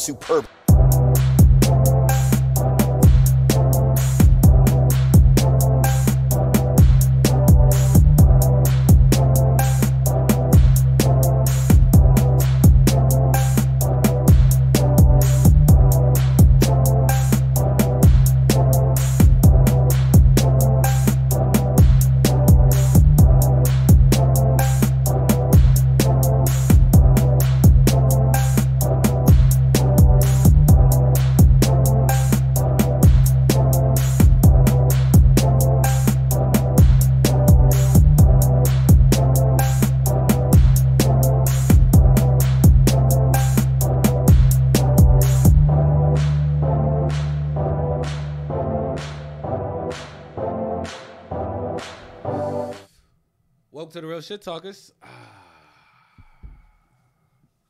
superb. Welcome to the Real Shit Talkers.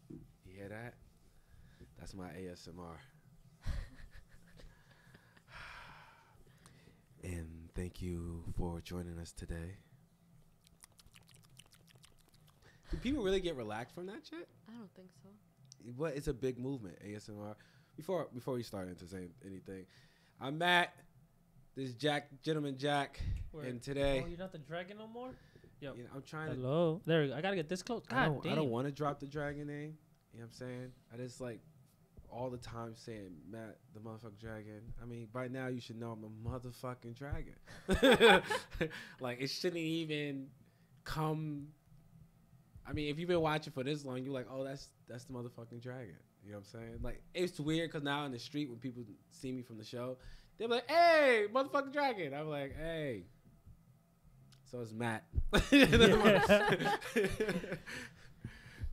You hear that? That's my ASMR. And thank you for joining us today. Do people really get relaxed from that shit? I don't think so. But it's a big movement, ASMR. Before we start into saying anything, I'm Matt. This is Jack, Gentleman Jack, and today. Oh, you're not the dragon no more? Yo, you know, I'm trying hello. There we go. I gotta get this close. God damn. I don't want to drop the dragon name. You know what I'm saying? I just like all the time saying Matt the motherfucking dragon. I mean, by now you should know I'm a motherfucking dragon. Like it shouldn't even come. I mean, if you've been watching for this long, you're like, oh, that's the motherfucking dragon. You know what I'm saying? Like it's weird because now in the street when people see me from the show, they're like, hey, motherfucking dragon. I'm like, hey. So it's Matt.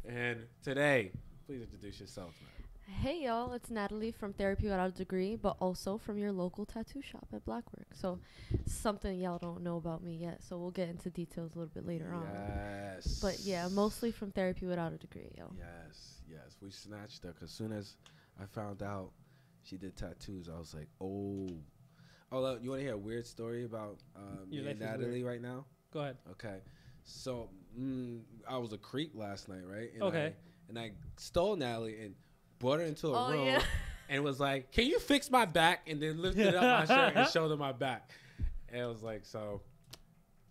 And today, please introduce yourself, Matt. Hey, y'all. It's Natalie from Therapy Without a Degree, but also from your local tattoo shop at Blackwork. So something y'all don't know about me yet. So we'll get into details a little bit later on. Yes. But yeah, mostly from Therapy Without a Degree, yo. Yes. We snatched her because as soon as I found out she did tattoos, I was like, oh. Oh, look, you want to hear a weird story about me and Natalie right now? Go ahead. Okay. So I was a creep last night, right? And okay. I stole Natalie and brought her into a room and was like, can you fix my back? And then lifted up my shirt and showed her my back. And it was like, so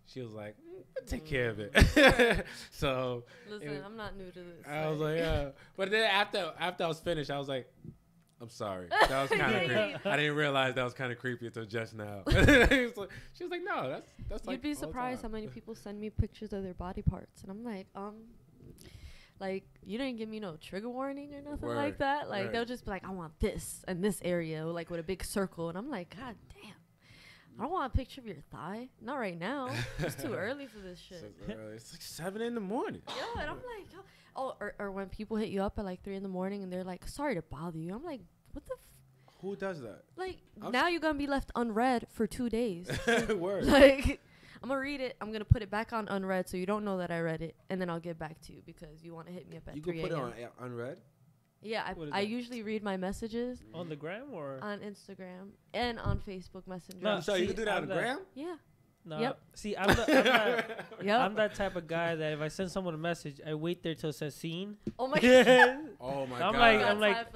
she was like, I'll take care of it. So listen, I'm not new to this. I was like, yeah. But then after I was finished, I was like, I'm sorry. That was kind of creepy. I didn't realize that was kind of creepy until just now. She was like, no, that's like. You'd be surprised how many people send me pictures of their body parts, and I'm like you didn't give me no trigger warning or nothing like that. Like they'll just be like, I want this and this area, like with a big circle, and I'm like, God damn, I don't want a picture of your thigh. Not right now. It's too early for this shit. It's like 7 a.m. Yo, and I'm like, oh, or when people hit you up at like 3 a.m. and they're like, sorry to bother you. I'm like, what the who does that? Like, now you're going to be left unread for 2 days. Word. Like, I'm going to read it. I'm going to put it back on unread so you don't know that I read it. And then I'll get back to you because you want to hit me up at 3 a.m. You can put it on unread? Yeah, I usually read my messages. On the gram or? On Instagram and on Facebook Messenger. No, so you can do that on the gram? Yeah. No. Yep. See, I'm that type of guy that if I send someone a message, I wait there till it says seen. Oh my god. Oh my god. I'm like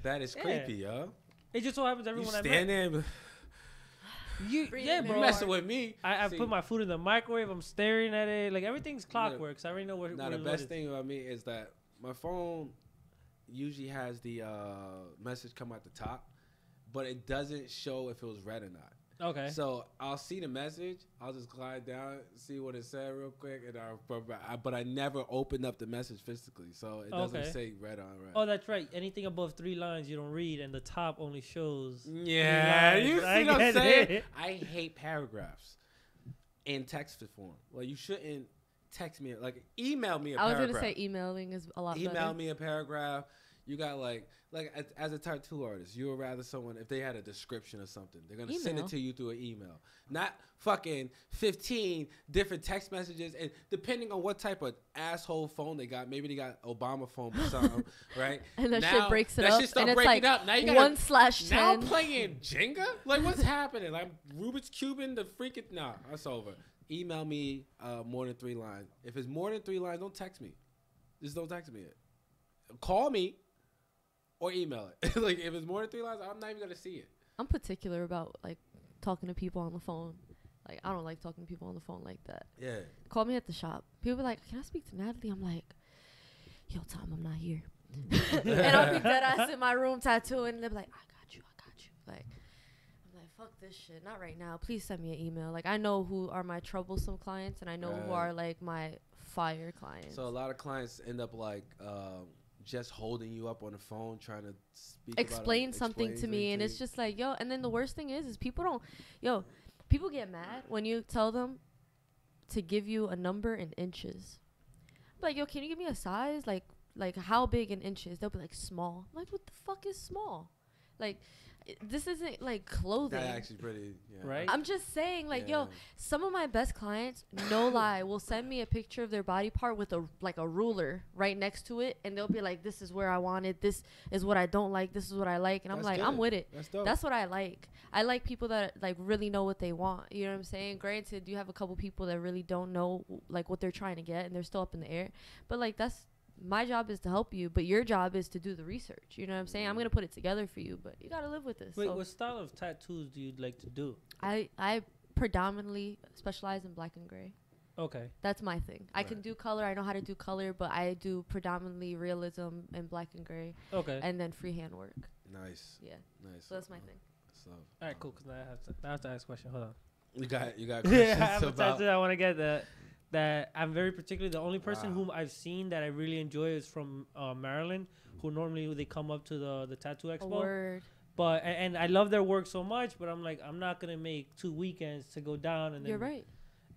that is creepy, yo. It just so happens everyone I met. There. Yeah, bro. You messing with me. I put my food in the microwave. I'm staring at it. Like everything's clockwork. So I already know what. Now the best thing about me is that my phone usually has the message come at the top, but it doesn't show if it was read or not. Okay. So I'll see the message. I'll just glide down, see what it said real quick, and but I never opened up the message physically, so it doesn't say read on read. Oh, that's right. Anything above 3 lines you don't read, and the top only shows. Yeah, you see what I'm saying? I hate paragraphs in text form. Well, you shouldn't text me, like email me a paragraph. I was gonna say emailing is a lot better. Email me a paragraph. You got like as a tattoo artist, you would rather someone, if they had a description or something, they're going to send it to you through an email. Not fucking 15 different text messages. And depending on what type of asshole phone they got, maybe they got Obama phone or something, right? And that shit breaks it up. That shit start breaking up. Now you got 1/10. Now I'm playing Jenga? Like, what's happening? Like, Rubik's Cubing, the freaking, nah, that's over. Email me more than 3 lines. If it's more than 3 lines, don't text me. Just don't text me it. Call me. or email it. Like if it's more than 3 lines, I'm not even gonna see it. I'm particular about like talking to people on the phone. Like I don't like talking to people on the phone like that. Yeah. Call me at the shop. People be like, "Can I speak to Natalie?" I'm like, "Yo, Tom, I'm not here." And I'll be dead ass in my room tattooing, and they're like, I got you. Like, I'm like, fuck this shit. Not right now. Please send me an email. Like, I know who are my troublesome clients, and I know who are like my fire clients. So a lot of clients end up like just holding you up on the phone, trying to explain something to me, and it's just like, yo. And then the worst thing is people get mad when you tell them to give you a number in inches. Like, yo, can you give me a size? Like how big in inches? They'll be like small. Like, what the fuck is small? Like, this isn't like clothing. That actually pretty, right? I'm just saying, like, yo, some of my best clients, no lie, will send me a picture of their body part with a ruler right next to it, and they'll be like, "This is where I want it. This is what I don't like. This is what I like." And I'm like, I'm with it. That's dope. That's what I like. I like people that like really know what they want. You know what I'm saying? Granted, you have a couple people that really don't know like what they're trying to get, and they're still up in the air. But like that's. My job is to help you, but your job is to do the research. You know what I'm saying? I'm going to put it together for you, but you got to live with this. Wait, what style of tattoos do you like to do? I predominantly specialize in black and gray. Okay. That's my thing. I can do color. I know how to do color, but I do predominantly realism and black and gray. Okay. And then freehand work. Nice. Yeah. Nice. So that's my thing. So, all right, cool. Because I have to ask a question. Hold on. You got questions I have a about... tattoo I want to get that I'm very particular. The only person whom I've seen that I really enjoy is from Maryland, who normally they come up to the tattoo expo. Word. But and I love their work so much, but I'm like, I'm not gonna make 2 weekends to go down and then, you're right.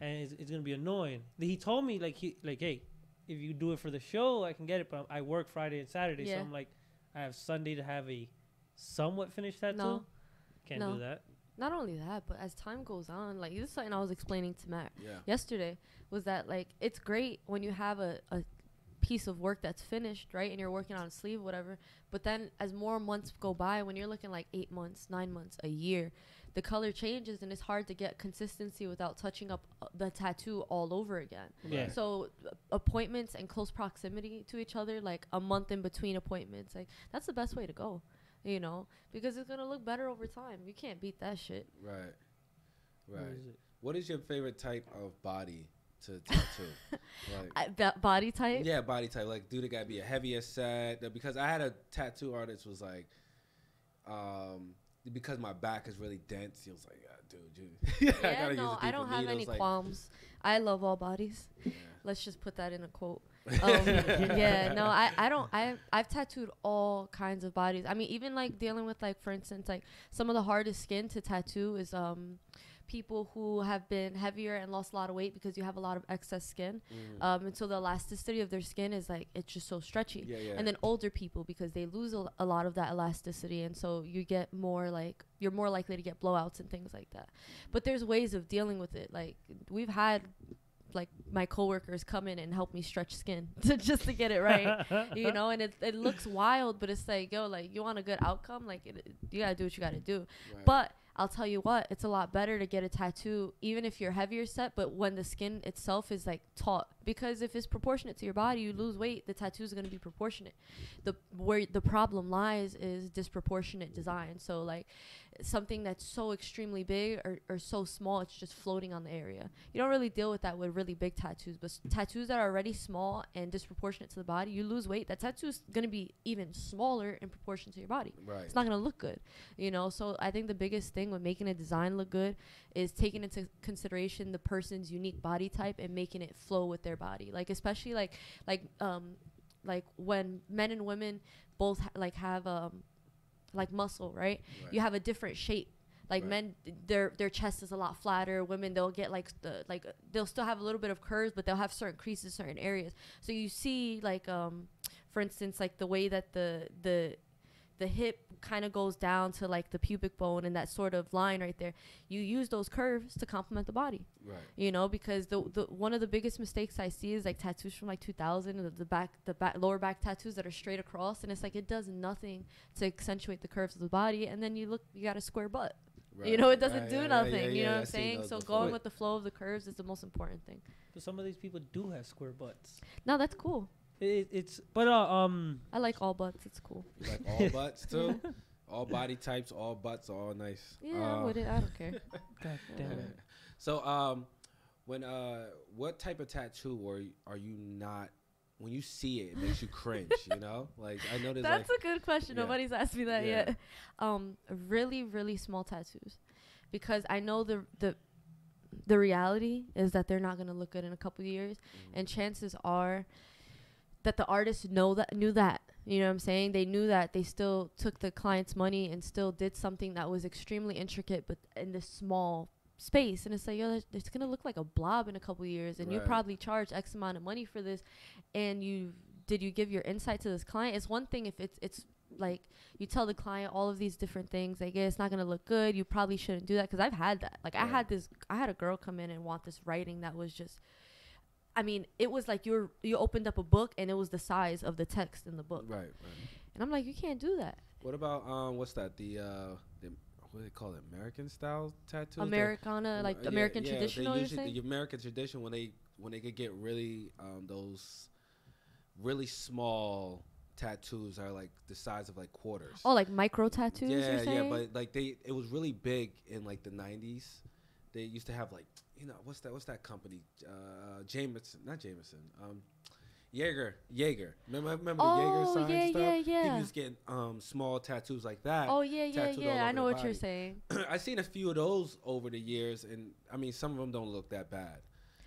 And it's gonna be annoying. He told me like hey, if you do it for the show, I can get it, but I work Friday and Saturday, so I'm like, I have Sunday to have a somewhat finished tattoo. No. Can't do that. Not only that, but as time goes on, like this is something I was explaining to Matt yesterday, was that like it's great when you have a piece of work that's finished, right, and you're working on a sleeve, whatever. But then as more months go by, when you're looking like 8 months, 9 months, a year, the color changes, and it's hard to get consistency without touching up the tattoo all over again. Yeah. So appointments and close proximity to each other, like a month in between appointments, like that's the best way to go. You know, because it's going to look better over time. You can't beat that shit. Right. What is your favorite type of body to tattoo? Like body type? Yeah, body type. Like, do the guy be a heavier set? Because I had a tattoo artist was like, because my back is really dense, he was like, dude. I don't have any qualms. I love all bodies. Yeah. Let's just put that in a quote. I've tattooed all kinds of bodies. I mean, even like dealing with like, for instance, like some of the hardest skin to tattoo is people who have been heavier and lost a lot of weight because you have a lot of excess skin. And so the elasticity of their skin is like, it's just so stretchy. And then older people, because they lose a lot of that elasticity, and so you get more like, you're more likely to get blowouts and things like that. But there's ways of dealing with it. Like we've had like my coworkers come in and help me stretch skin just to get it right, you know, and it looks wild, but it's like, yo, like you want a good outcome, like you gotta do what you gotta do. But I'll tell you what, it's a lot better to get a tattoo even if you're heavier set, but when the skin itself is like taut, because if it's proportionate to your body, you lose weight, the tattoo is going to be proportionate. Where the problem lies is disproportionate design. So like something that's so extremely big or so small, it's just floating on the area. You don't really deal with that with really big tattoos, but tattoos that are already small and disproportionate to the body, you lose weight, that tattoo is going to be even smaller in proportion to your body. It's not going to look good, you know. So I think the biggest thing with making a design look good is taking into consideration the person's unique body type and making it flow with their body. Like especially like when men and women both have like muscle, right? You have a different shape. Like men, their chest is a lot flatter. Women, they'll get they'll still have a little bit of curves, but they'll have certain creases, certain areas. So you see like for instance, like the way that the hip kind of goes down to like the pubic bone and that sort of line right there. You use those curves to complement the body, you know, because the one of the biggest mistakes I see is like tattoos from like 2000, the lower back tattoos that are straight across, and it's like it does nothing to accentuate the curves of the body, and then you got a square butt. You know, it doesn't do nothing. You know what I'm saying? So going with the flow of the curves is the most important thing. But some of these people do have square butts. No, that's cool. It's but I like all butts. It's cool. You like all butts too? All body types, all butts, all nice. Yeah, I'm with it. I don't care. God damn it. So when what type of tattoo are you not? When you see it, it makes you cringe. You know, like I know that's a good question. Yeah. Nobody's asked me that yet. Really, really small tattoos, because I know the reality is that they're not gonna look good in a couple of years, and chances are that the artists knew that. You know what I'm saying? They knew that. They still took the client's money and still did something that was extremely intricate, but in this small space. And it's like, yo, it's going to look like a blob in a couple of years. And you probably charge X amount of money for this. And did you give your insight to this client? It's one thing if it's like you tell the client all of these different things. Like, yeah, it's not going to look good. You probably shouldn't do that. Because I've had that. Like, I had a girl come in and want this writing that was just, I mean, it was like you opened up a book and it was the size of the text in the book. Right. And I'm like, you can't do that. What about what's that? The what do they call it? American style tattoos? Americana, like American traditional. They usually, the American tradition when they could get really those really small tattoos are like the size of like quarters. Oh, like micro tattoos. Yeah, but like it was really big in like the 90s. They used to have like, you know, what's that company? Jaeger. Remember the Jaeger signs and stuff? Yeah. People used to get small tattoos like that. Oh, yeah. I know what you're saying. I've seen a few of those over the years, and I mean, some of them don't look that bad.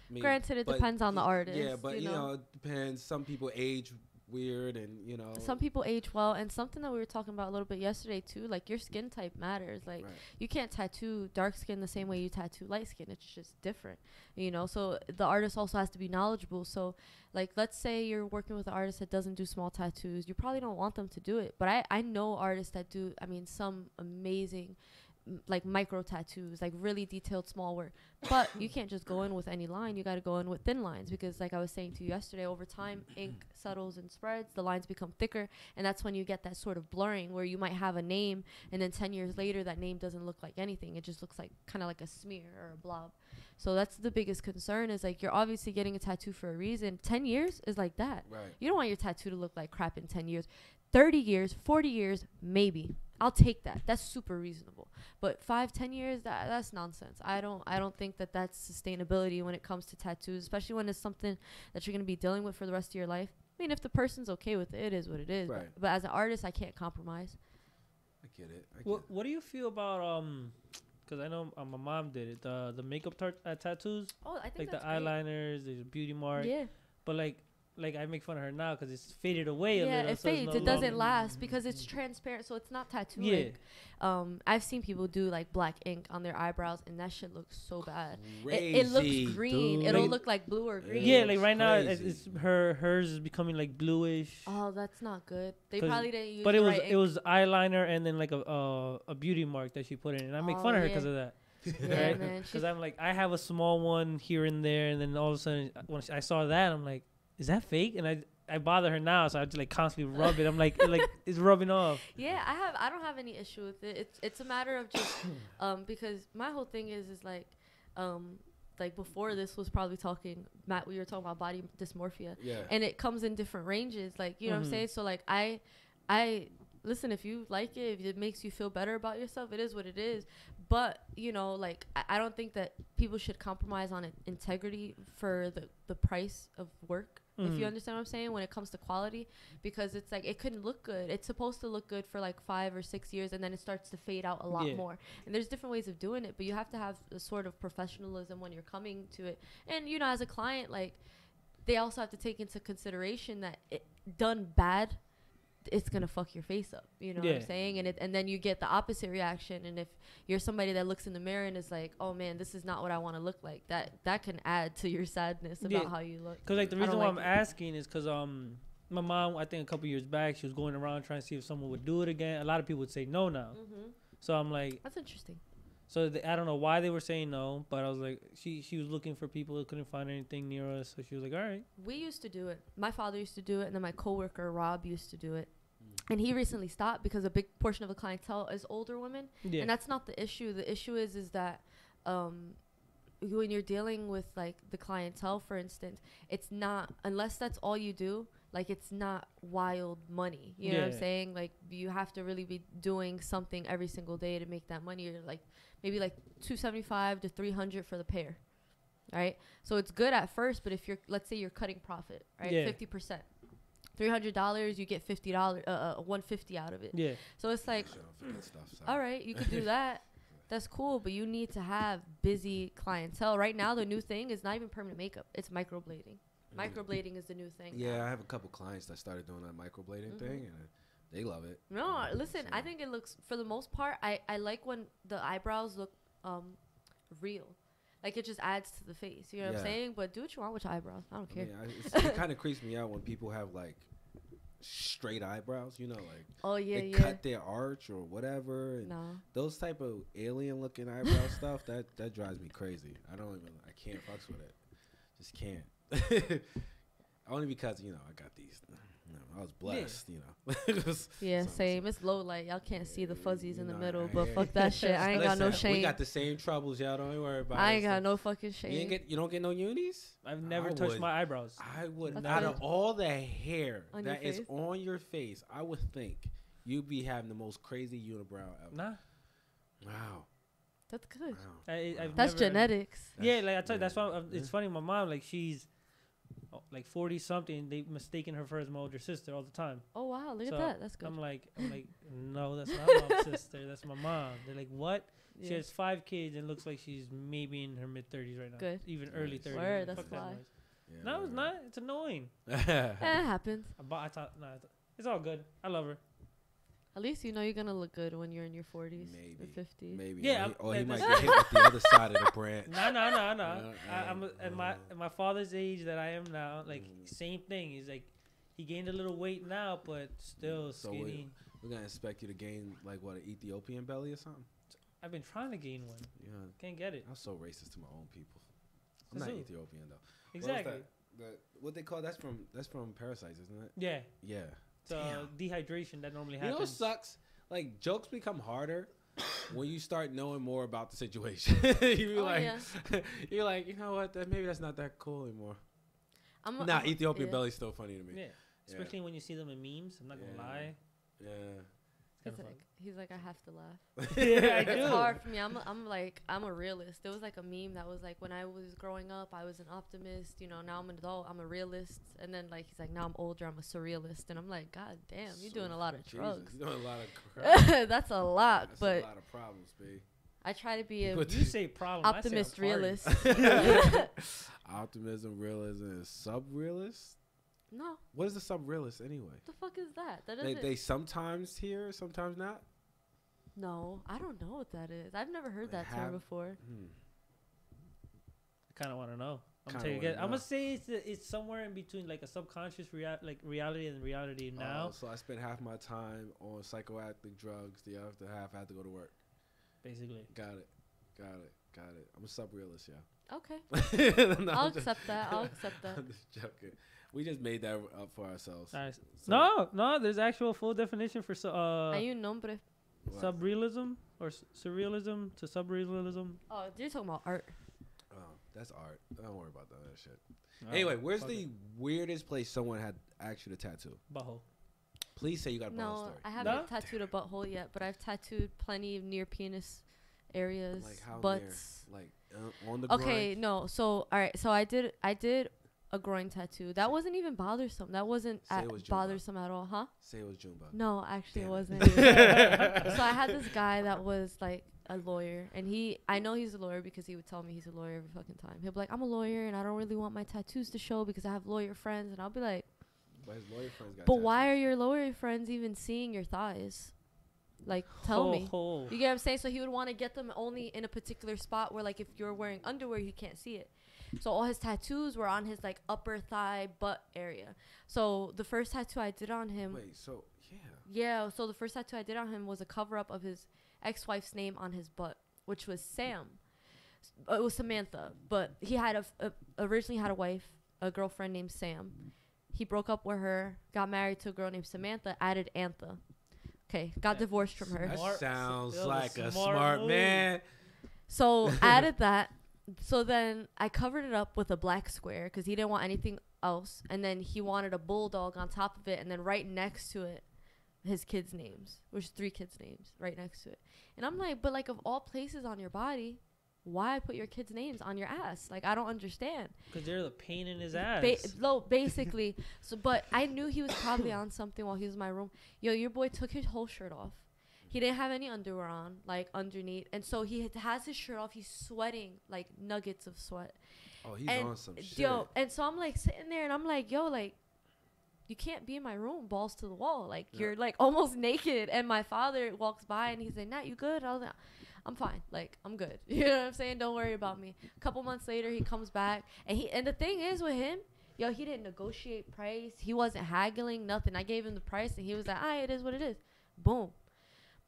I mean, granted, it depends on the artist. Yeah, but you know, it depends. Some people age weird, and you know, some people age well. And something that we were talking about a little bit yesterday too, like your skin type matters. Like you can't tattoo dark skin the same way you tattoo light skin. It's just different, you know. So the artist also has to be knowledgeable. So like, let's say you're working with an artist that doesn't do small tattoos, you probably don't want them to do it, but I know artists that do, I mean, some amazing like micro tattoos, like really detailed small work. But you can't just go in with any line. You got to go in with thin lines, because like I was saying to you yesterday, over time ink settles and spreads, the lines become thicker, and that's when you get that sort of blurring where you might have a name and then 10 years later that name doesn't look like anything. It just looks like kind of like a smear or a blob. So that's the biggest concern, is like you're obviously getting a tattoo for a reason. 10 years is like that. You don't want your tattoo to look like crap in 10 years. 30 years, 40 years, maybe. I'll take that. That's super reasonable. But 5-10 years, that's nonsense. I don't think that that's sustainability when it comes to tattoos, especially when it's something that you're going to be dealing with for the rest of your life. I mean, if the person's okay with it, it is what it is. But as an artist, I can't compromise. I get it. What do you feel about because I know my mom did it, the makeup tattoos. Oh, I think like the eyeliners, the beauty mark. Yeah. But like I make fun of her now because it's faded away a little. Yeah, it fades. It doesn't last because it's transparent, so it's not tattoo ink. I've seen people do like black ink on their eyebrows, and that shit looks so bad. It looks green. Dude. It'll look like blue or green. Yeah, like right now, it's hers is becoming like bluish. Oh, that's not good. They probably didn't use. But it was eyeliner and then like a beauty mark that she put in, and I make fun of her because of that. Yeah, right? Man. Because I'm like, I have a small one here and there, and then all of a sudden when I saw that, I'm like, is that fake? And I bother her now, so I just like constantly rub it. I'm like, it's rubbing off. Yeah, I don't have any issue with it. It's a matter of just because my whole thing is like before this was probably talking, Matt, we were talking about body dysmorphia. Yeah. And it comes in different ranges, like, you know what I'm saying? So like I listen, if you like it, if it makes you feel better about yourself, it is what it is. But, you know, like, I don't think that people should compromise on integrity for the price of work, if you understand what I'm saying, when it comes to quality. Because it's like, it couldn't look good. It's supposed to look good for like 5 or 6 years, and then it starts to fade out a lot more. And there's different ways of doing it, but you have to have a sort of professionalism when you're coming to it. And, you know, as a client, like, they also have to take into consideration that it done bad, it's gonna fuck your face up, you know what I'm saying? And then you get the opposite reaction. And if you're somebody that looks in the mirror and is like, oh man, this is not what I want to look like, that can add to your sadness about how you look. Because like the reason why I'm asking is because my mom, I think a couple years back, she was going around trying to see if someone would do it again. A lot of people would say no now. So I'm like, that's interesting. So I don't know why they were saying no, but I was like, she was looking for people who couldn't find anything near us. So she was like, all right. We used to do it. My father used to do it, and then my coworker Rob used to do it. And he recently stopped because a big portion of the clientele is older women. And that's not the issue. The issue is that when you're dealing with like the clientele, for instance, it's not, unless that's all you do, Like, it's not wild money. You know what I'm saying? Like, you have to really be doing something every single day to make that money. Or, like, maybe, like, $275 to $300 for the pair, right? So it's good at first, but if you're, let's say you're cutting profit, right? 50%. $300, you get $50, $150 out of it. Yeah. So it's like, all right, you could do that. That's cool, but you need to have busy clientele. Right now, the new thing is not even permanent makeup. It's microblading. Microblading is the new thing. Yeah, now. I have a couple clients that started doing that microblading thing, and they love it. No, listen, I think it looks, for the most part, I like when the eyebrows look real. Like, it just adds to the face. You know what I'm saying? But do what you want with your eyebrows. I don't care. It kind of creeps me out when people have, like, straight eyebrows, you know, like they cut their arch or whatever. And those type of alien looking eyebrow stuff, that drives me crazy. I can't fucks with it. Just can't. Only because, you know, I got these. I was blessed, you know. Same. It's low light. Y'all can't see the fuzzies in the middle, but fuck that shit. I ain't got no shame. We got the same troubles, y'all. Don't worry about it. I ain't got no fucking shame. You don't get no unis? I've never touched my eyebrows. I would. Out of all the hair that is on your face, I would think you'd be having the most crazy unibrow ever. Nah. Wow. That's good. Wow. That's genetics. Yeah, like I tell you, that's why it's funny. My mom, like, she's like 40 something. They mistaken her for my older sister all the time. Oh wow, look at that. That's good. I'm like, no, that's not my sister. That's my mom. They're like, what? Yeah. She has 5 kids and looks like she's maybe in her mid 30s right now. Good. Even early 30s. Word, that's fly. No, it's not. It's annoying. It happens. It's all good. I love her. At least you know you're gonna look good when you're in your 40s or 50s. Maybe. Yeah. He might get hit with the other side of the branch. No. I'm at my father's age that I am now. Like, same thing. He's like, he gained a little weight now, but still skinny. We're gonna expect you to gain, like, what, an Ethiopian belly or something? I've been trying to gain one. Yeah. Can't get it. I'm so racist to my own people. I'm not Ethiopian though. Exactly. What they call that's from Parasites, isn't it? Yeah. Yeah. It's dehydration that normally happens. You know what sucks? Like, jokes become harder when you start knowing more about the situation. You're like, you know what? Maybe that's not that cool anymore. Ethiopian belly's still funny to me. Yeah. Especially when you see them in memes. I'm not gonna lie. Yeah. He's like, I have to laugh. Yeah, I do. It's hard for me. I'm a realist. There was like a meme that was like, when I was growing up, I was an optimist. You know, now I'm an adult, I'm a realist. And then, like, he's like, now I'm older, I'm a surrealist. And I'm like, God damn, you're doing a lot of drugs. You're doing a lot of crap. That's a lot. That's but a lot of problems, B. I try to be you say problem, optimist, realist. Optimism, realism, and sub-realist? No. What is the sub-realist anyway? The fuck is that? They sometimes hear, sometimes not? No, I don't know what that is. I've never heard that term before. I kind of want to know. I'm gonna say it's somewhere in between, like a subconscious reality and reality now. So I spent half my time on psychoactive drugs. The other half I had to go to work. Basically. Got it. I'm a sub-realist, yeah. Okay. I'll accept that. I'm just joking. We just made that up for ourselves. Nice. So no, there's actual full definition for Hay un nombre. Subrealism or surrealism to subrealism. Oh, you're talking about art. Oh, that's art. Don't worry about that shit. Anyway, where's the weirdest place someone had actually a tattoo? Butthole. Please say you got a butthole story. I haven't tattooed a butthole yet, but I've tattooed plenty of near penis areas. Like how butts. near? Like on the groin? Okay, no. So all right. So I did a groin tattoo. That wasn't even bothersome. That wasn't bothersome at all, huh? Say it was Jumba. No, actually it wasn't. So I had this guy that was like a lawyer, and I know he's a lawyer because he would tell me he's a lawyer every fucking time. He'll be like, I'm a lawyer and I don't really want my tattoos to show because I have lawyer friends. And I'll be like, but his lawyer friends got but why are your lawyer friends even seeing your thighs? Like, tell me. You get what I'm saying? So he would want to get them only in a particular spot where, like, if you're wearing underwear, you can't see it. So all his tattoos were on his, like, upper thigh butt area. So the first tattoo I did on him. Wait, so, yeah. Yeah, so the first tattoo I did on him was a cover-up of his ex-wife's name on his butt, which was Sam. It was Samantha. But he had originally had a girlfriend named Sam. He broke up with her, got married to a girl named Samantha, added Antha. Okay, got divorced from her. That sounds like a smart man. So added that. So then I covered it up with a black square because he didn't want anything else, and then he wanted a bulldog on top of it, and then right next to it, his kids' names, which is 3 kids' names right next to it. And I'm like, but like of all places on your body, why put your kids' names on your ass? Like, I don't understand. Because they're the pain in his ass. Basically. So, but I knew he was probably on something while he was in my room. Yo, your boy took his whole shirt off. He didn't have any underwear on, like, underneath. And so he has his shirt off. He's sweating, like, nuggets of sweat. Oh, he's on some shit. Yo, and so I'm, like, sitting there, and I'm like, yo, like, you can't be in my room, balls to the wall. Like, you're, like, almost naked. And my father walks by, and he's like, Nat, you good? I was like, I'm fine. Like, I'm good. You know what I'm saying? Don't worry about me. A couple months later, he comes back. And the thing is with him, yo, he didn't negotiate price. He wasn't haggling, nothing. I gave him the price, and he was like, it is what it is. Boom.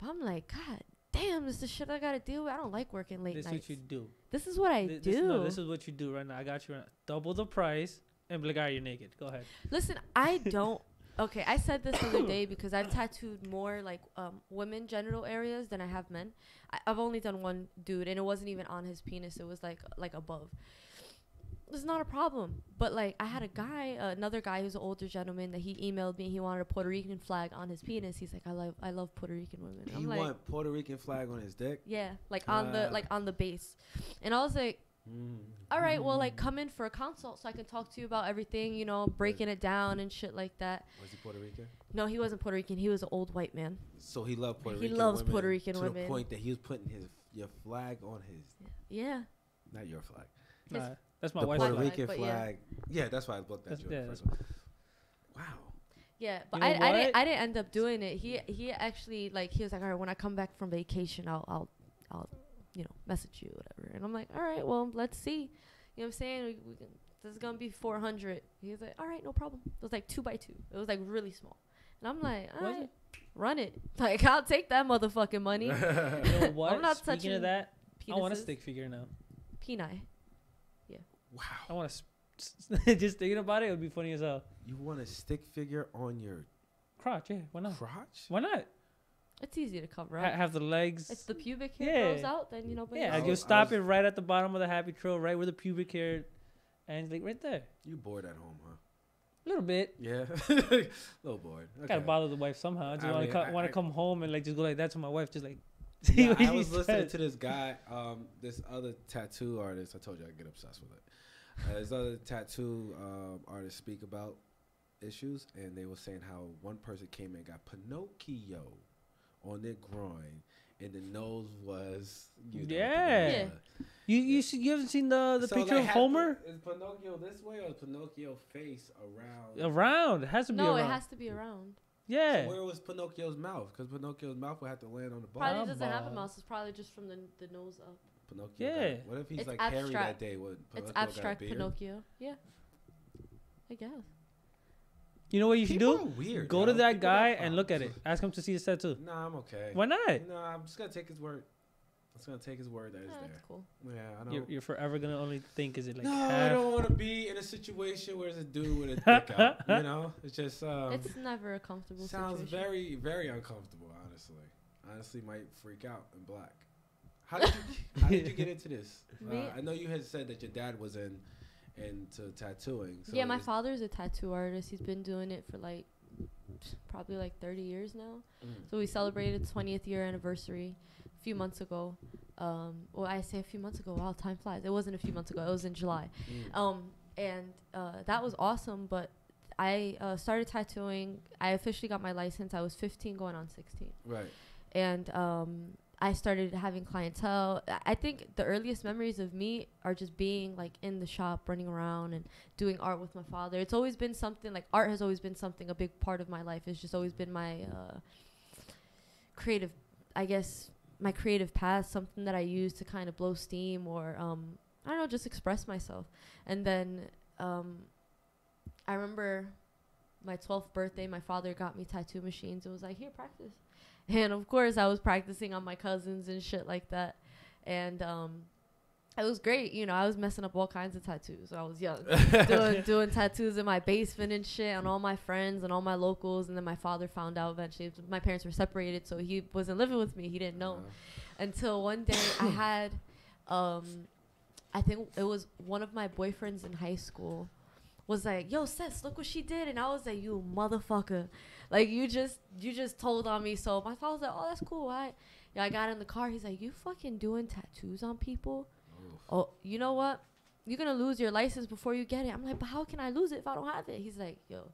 But I'm like, God damn, this is the shit I got to deal with. I don't like working late nights. This is what you do. This is what I do. This is what you do right now. I got you right now. Double the price and be like, all right, you're naked. Go ahead. Listen, I don't. Okay, I said this the other day because I've tattooed more like women genital areas than I have men. I've only done one dude, and it wasn't even on his penis. It was like above. It's not a problem. But like I had a guy, another guy who's an older gentleman that he emailed me. He wanted a Puerto Rican flag on his penis. He's like, I love Puerto Rican women. He want Puerto Rican flag on his dick? Yeah, like on the base. And I was like, all right, well, like, come in for a consult so I can talk to you about everything, you know, breaking it down and shit like that. Was he Puerto Rican? No, he wasn't Puerto Rican. He was an old white man. So he loved Puerto Rican women. He loves Puerto Rican women. To the point that he was putting your flag on his... Yeah. Not your flag. Nah, that's my the wife's Puerto flag. Rican flag. Yeah, that's why I looked at you. Wow. Yeah, but you know I didn't end up doing it. He actually, like, he was like, all right, when I come back from vacation, I'll you know, message you, whatever. And I'm like, all right, well, let's see. You know what I'm saying? This is going to be 400. He was like, all right, no problem. It was like 2x2. It was like really small. And I'm like, all right, run it. Like, I'll take that motherfucking money. You know what? I'm not Speaking touching of that, penises. I want a stick figure now. Peni. Yeah. Wow. I want to... just thinking about it would be funny as hell. You want a stick figure on your... Crotch, yeah. Why not? Crotch? Why not? It's easy to cover up. Have the legs. If the pubic hair goes out, then, you know. But yeah, you stop it right at the bottom of the happy trail, right where the pubic hair ends, like right there. You bored at home, huh? A little bit. Yeah. A little bored. Okay. Gotta bother the wife somehow. I just want to come home and like just go like that to my wife, just like. Yeah, I was listening to this guy, this other tattoo artist. I told you I get obsessed with it. This other tattoo artist speak about issues, and they were saying how one person came and got Pinocchio on their groin, and the nose was You haven't seen the so picture of Homer? Is Pinocchio this way or is Pinocchio face around? Around. It has to be around. No, it has to be around. Yeah. So where was Pinocchio's mouth? Because Pinocchio's mouth would have to land on the bottom. Probably doesn't have a mouth. It's probably just from the nose up. Pinocchio. Yeah. What if he's It's like hairy abstract. that day? It's abstract Pinocchio. Yeah. I guess. You know what you should People do? are weird. Go to that guy and look at it. Ask him to see his tattoo. Nah, I'm okay. Why not? No, I'm just gonna take his word. I'm just gonna take his word that it's there. That's cool. Yeah, I don't. You're forever gonna only think is it like No, half? I don't want to be in a situation where there's a dude with a dick out. You know, it's just. It's never a comfortable sounds situation. very, very uncomfortable. Honestly, might freak out in black. How did you get into this? Me? I know you had said that your dad was into tattooing. So yeah, my father's a tattoo artist. He's been doing it for like probably like 30 years now. So we celebrated 20th year anniversary a few months ago. Well, I say a few months ago. Wow, time flies. It wasn't a few months ago. It was in July. And that was awesome. But I started tattooing. I officially got my license. I was 15 going on 16. Right. And I started having clientele. I think the earliest memories of me are just being like in the shop, running around and doing art with my father. It's always been something like art has always been something, a big part of my life. It's just always been my creative, I guess, my creative path, something that I use to kind of blow steam or, I don't know, just express myself. And then I remember my 12th birthday, my father got me tattoo machines. It was like, here, practice. And of course I was practicing on my cousins and shit like that. And it was great. You know, I was messing up all kinds of tattoos when I was young. doing tattoos in my basement and shit on all my friends and all my locals. And then my father found out eventually. My parents were separated, so he wasn't living with me. He didn't know. Until one day I had, I think it was one of my boyfriends in high school was like, yo, Seth, look what she did. And I was like, you motherfucker. Like, you just told on me. So my father was like, oh, that's cool. I got in the car. He's like, you fucking doing tattoos on people? Oof. Oh, you know what? You're going to lose your license before you get it. I'm like, but how can I lose it if I don't have it? He's like, yo,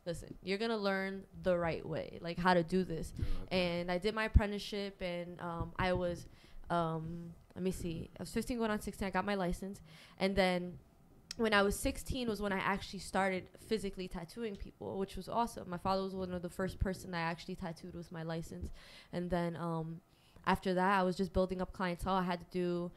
listen, you're going to learn the right way, like how to do this. Okay. And I did my apprenticeship, and I was, let me see, I was 15 going on 16. I got my license. And then when I was 16 was when I actually started physically tattooing people, which was awesome. My father was one of the first person that I actually tattooed with my license. And then after that, I was just building up clientele. I had to do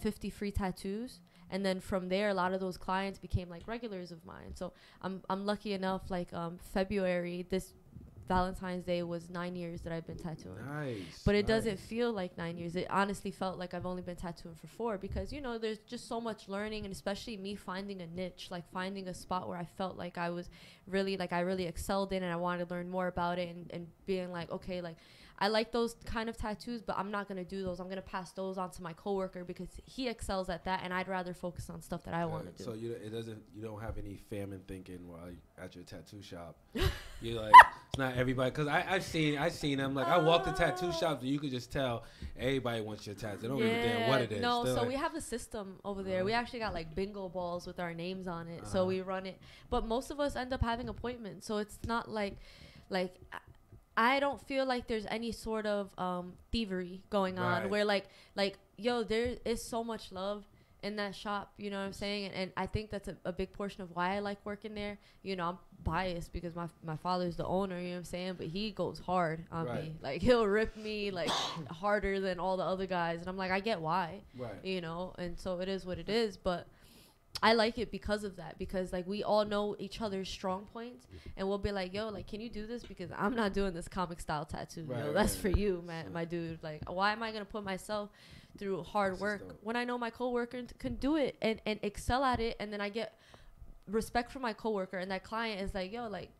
50 free tattoos. And then from there, a lot of those clients became like regulars of mine. So I'm lucky enough, like February, this Valentine's Day was 9 years that I've been tattooing. Nice. But it doesn't feel like 9 years. It honestly felt like I've only been tattooing for 4 because, you know, there's just so much learning, and especially me finding a niche, like finding a spot where I felt like I was really, like I really excelled in, and I wanted to learn more about it, and being like, okay, like I like those kind of tattoos, but I'm not going to do those. I'm going to pass those on to my coworker because he excels at that, and I'd rather focus on stuff that I want to do. So you don't have any famine thinking while you're at your tattoo shop. You're like, it's not everybody, because I've seen them. Like I walk the tattoo shops, and you could just tell everybody wants your tattoo. They don't give a damn what it is. No, They're so like, we have a system over there. We actually got like bingo balls with our names on it. So we run it, but most of us end up having appointments. So it's not like I don't feel like there's any sort of thievery going on where like yo, there is so much love in that shop, you know what I'm saying? And I think that's a big portion of why I like working there. You know, I'm biased because my father's the owner, you know what I'm saying? But he goes hard on me. Like he'll rip me like harder than all the other guys, and I'm like, I get why. You know, and so it is what it is, but I like it because of that, because like we all know each other's strong points, and we'll be like, yo, like, can you do this? Because I'm not doing this comic style tattoo. That's for you, man, my dude. Like, why am I gonna put myself through hard work when I know my coworker can do it and excel at it? And then I get respect from my coworker, and that client is like, yo, like,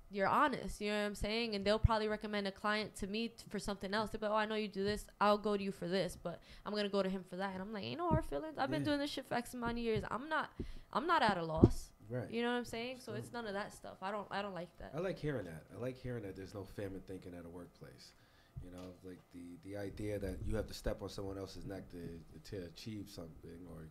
you're honest, you know what I'm saying? And they'll probably recommend a client to me for something else. They'll be like, oh, I know you do this, I'll go to you for this, but I'm gonna go to him for that. And I'm like, ain't no hard feelings. I've been doing this shit for X amount of years. I'm not at a loss. You know what I'm saying? So it's none of that stuff. I don't like that. I like hearing that. I like hearing that there's no famine thinking at a workplace. You know, like the idea that you have to step on someone else's neck to achieve something, or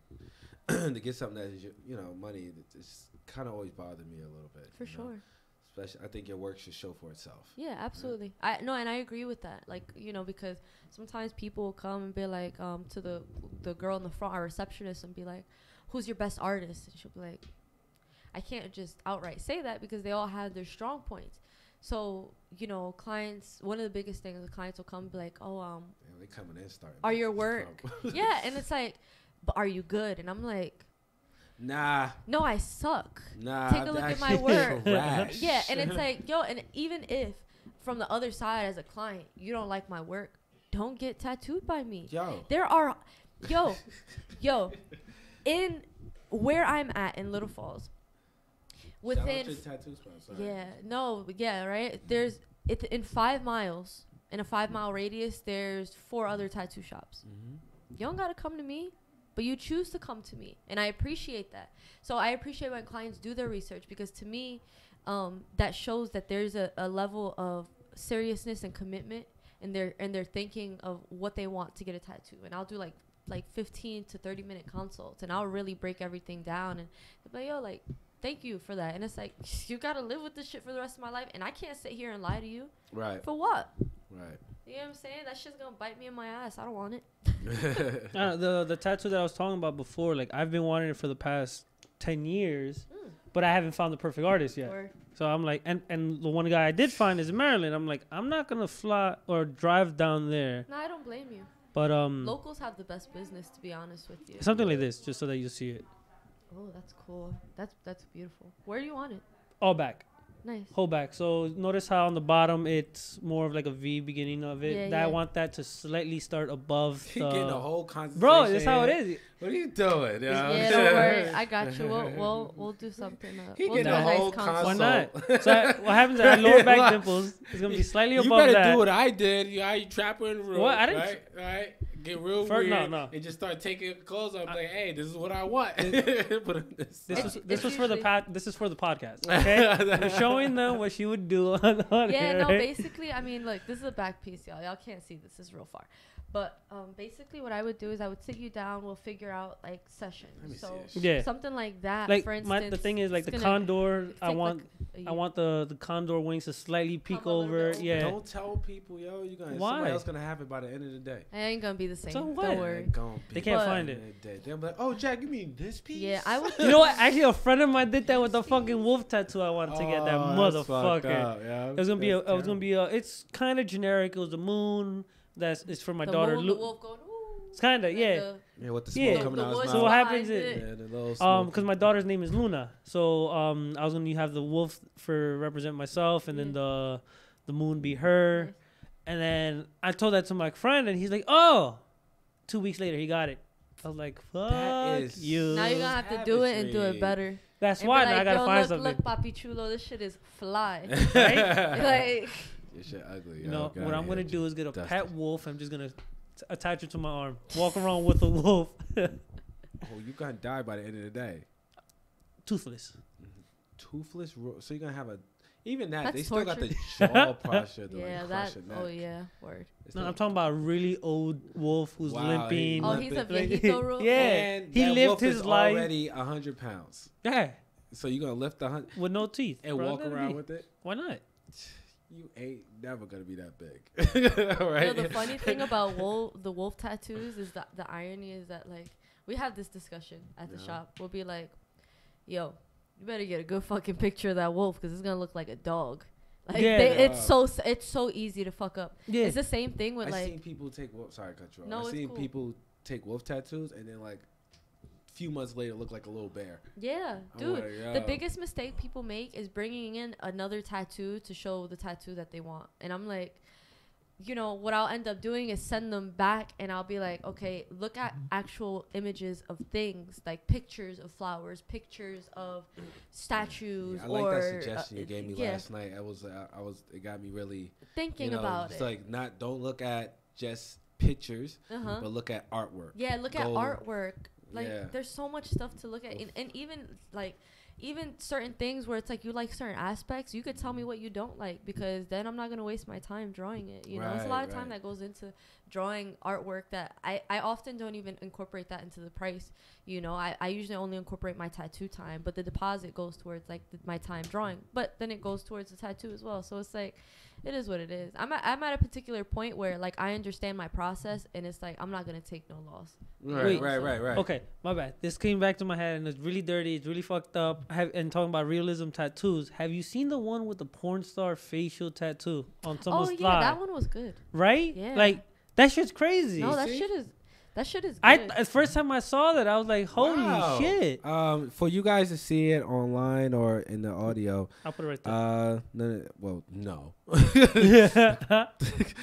to get something that is, you know, money. It's kind of always bothered me a little bit. For sure. Especially, I think your work should show for itself. Yeah, absolutely. And I agree with that. Like, you know, because sometimes people will come and be like, to the girl in the front, our receptionist, and be like, who's your best artist? And she'll be like, I can't just outright say that because they all have their strong points. So, you know, clients, one of the biggest things, the clients will come and be like, oh, they coming in starting. Are your work? Yeah, and it's like, but are you good? And I'm like, nah. No, I suck. Nah. Take a look at my work. Yeah, and it's like, yo, and even if from the other side as a client, you don't like my work, don't get tattooed by me. There are, in where I'm at in Little Falls, within tattoo spot, right? There's in 5 miles, in a 5 mile radius, there's 4 other tattoo shops. You don't gotta come to me, but you choose to come to me, and I appreciate that. So I appreciate when clients do their research, because to me, that shows that there's a level of seriousness and commitment in their thinking of what they want to get a tattoo. And I'll do like 15 to 30 minute consults, and I'll really break everything down, and they'll be like, yo, like, thank you for that. And it's like, you gotta live with this shit for the rest of my life, and I can't sit here and lie to you. For what? You know what I'm saying? That shit's gonna bite me in my ass. I don't want it. The tattoo that I was talking about before, like, I've been wanting it for the past 10 years, but I haven't found the perfect artist yet. So I'm like, and the one guy I did find is in Maryland. I'm like, I'm not gonna fly or drive down there. No, I don't blame you. But locals have the best business, to be honest with you. Something like this, just so that you see it. Oh, that's cool. That's beautiful. Where do you want it? All back. Nice. Whole back. So notice how on the bottom it's more of like a V beginning of it. I want that to slightly start above. He getting a whole concentration. Bro, that's how it is. What are you doing? Yeah, don't worry. I got you. We'll do something. He we'll getting a whole consult. Why not? So what happens is our lower back dimples is gonna be slightly above that. You better do what I did. You trap her in the room. What? I didn't. Right. get real weird and just start taking clothes off. Like, hey, this is what I want. This was for the podcast. Okay, we're showing them what she would do on here, right? Basically, I mean, look, this is a back piece, y'all. Y'all can't see this. This is real far. But basically, what I would do is I would sit you down. We'll figure out like sessions. So something like that. Like for instance, the thing is like the condor. I want the condor wings to slightly peek over. Yeah. Don't tell people, yo. You gonna somebody else gonna have it by the end of the day. It ain't gonna be the same. So what? Don't worry. They can't find it. They'll be like, oh, Jack, you mean this piece? Yeah, I would. You know what? Actually, a friend of mine did that with the fucking wolf tattoo. I wanted to get that motherfucker. It was gonna be it's kind of generic. It was the moon. It's for my daughter. The wolf going, ooh. It's kind of, with the smoke coming out his mouth. So what happens is, because my daughter's name is Luna, so I was gonna have the wolf represent myself, and then the moon be her, and then I told that to my friend, and he's like, oh, 2 weeks later he got it. I was like, fuck you. Now you're gonna have to do it and do it better. That's why now I gotta find something. Look, Papi Chulo, this shit is fly. Right? Like. Your shit ugly. You know what I'm gonna do is get a pet wolf. I'm just gonna attach it to my arm. Walk around with a wolf. Oh, you gonna die by the end of the day. Toothless. Toothless. So you're gonna have even that. That's they torture. still got the jaw posture. Oh yeah, word. No, I'm talking about a really old wolf who's limping. He's a viejito wolf. Yeah, and he lived his life. Already 100 pounds. Yeah. So you're gonna lift 100 with no teeth and walk around with it? Why not? You ain't never gonna be that big. All right. The funny thing about the wolf tattoos is that the irony is that like we have this discussion at the shop. We'll be like, yo, you better get a good fucking picture of that wolf because it's gonna look like a dog. Like it's so easy to fuck up. Yeah. It's the same thing with I've seen people take wolf. Sorry, cut you off. No, I've seen people take wolf tattoos and then like few months later look like a little bear. Yeah, dude. The biggest mistake people make is bringing in another tattoo to show the tattoo that they want. And I'm like, you know, what I'll end up doing is send them back and I'll be like, okay, look at actual images of things, like pictures of flowers, pictures of statues. I like that suggestion you gave me last night. It got me really thinking about it. It's like don't look at just pictures, but look at artwork. Yeah, look at artwork. Like there's so much stuff to look at, and even certain things where it's like you like certain aspects, you could tell me what you don't like because then I'm not gonna waste my time drawing it. You know, it's a lot of time that goes into drawing artwork that I often don't even incorporate that into the price. You know, I usually only incorporate my tattoo time, but the deposit goes towards like my time drawing, but then it goes towards the tattoo as well. So it's like, it is what it is. I'm at a particular point where like I understand my process and it's like I'm not gonna take no loss. Right. Okay, my bad. This came back to my head and it's really dirty. It's really fucked up. And talking about realism tattoos. Have you seen the one with the porn star facial tattoo on someone's thigh? That one was good. Right? Yeah. Like that shit's crazy. No, that shit is good. The first time I saw that, I was like, holy shit. For you guys to see it online or in the audio. I'll put it right there. No. Let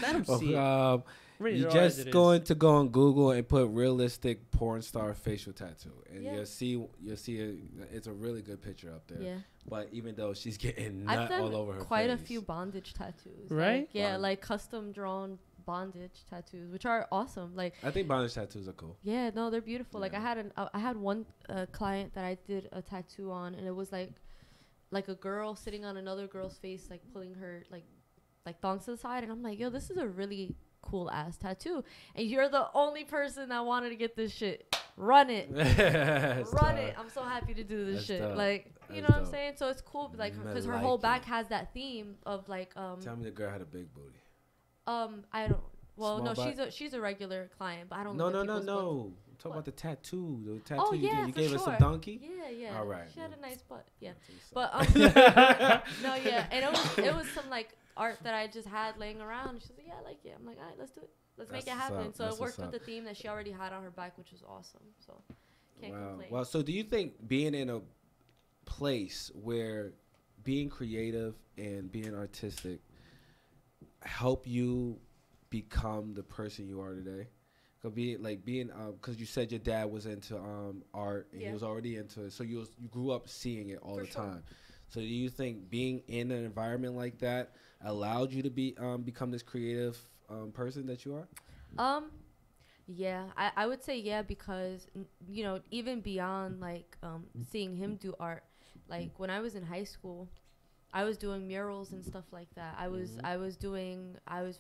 him see it. You're just going to go on Google and put realistic porn star facial tattoo, and you'll see it's a really good picture up there. Yeah. But even though she's getting nut all over her face. Quite a few bondage tattoos. Right? Like, like custom drawn bondage tattoos, which are awesome. Like I think bondage tattoos are cool. Yeah, no, they're beautiful. Like I had one client that I did a tattoo on, and it was like a girl sitting on another girl's face, like pulling her like thongs to the side, and I'm like, yo, this is a really cool ass tattoo, and you're the only person that wanted to get this shit. Run it. Run it. I'm so happy to do this shit. Dope. Like, you know what I'm saying? So it's cool, like, because her whole back has that theme of like tell me the girl had a big booty. I don't. Well, small no, she's a regular client, but I don't. No. Talk about the tattoo. The tattoo you did. You gave us a donkey. Yeah. All right. She had a nice butt. Yeah. But no, yeah, and it was some like art that I just had laying around. She's like, yeah, I like it. I'm like, all right, let's do it. Let's make it happen. So it worked with the theme that she already had on her back, which was awesome. So can't complain. Well, so do you think being in a place where being creative and being artistic help you become the person you are today? Because you said your dad was into art and he was already into it, so you grew up seeing it all the time. So do you think being in an environment like that allowed you to become this creative person that you are? Yeah, I would say yeah, because you know, even beyond like seeing him do art, like when I was in high school, I was doing murals and stuff like that. I was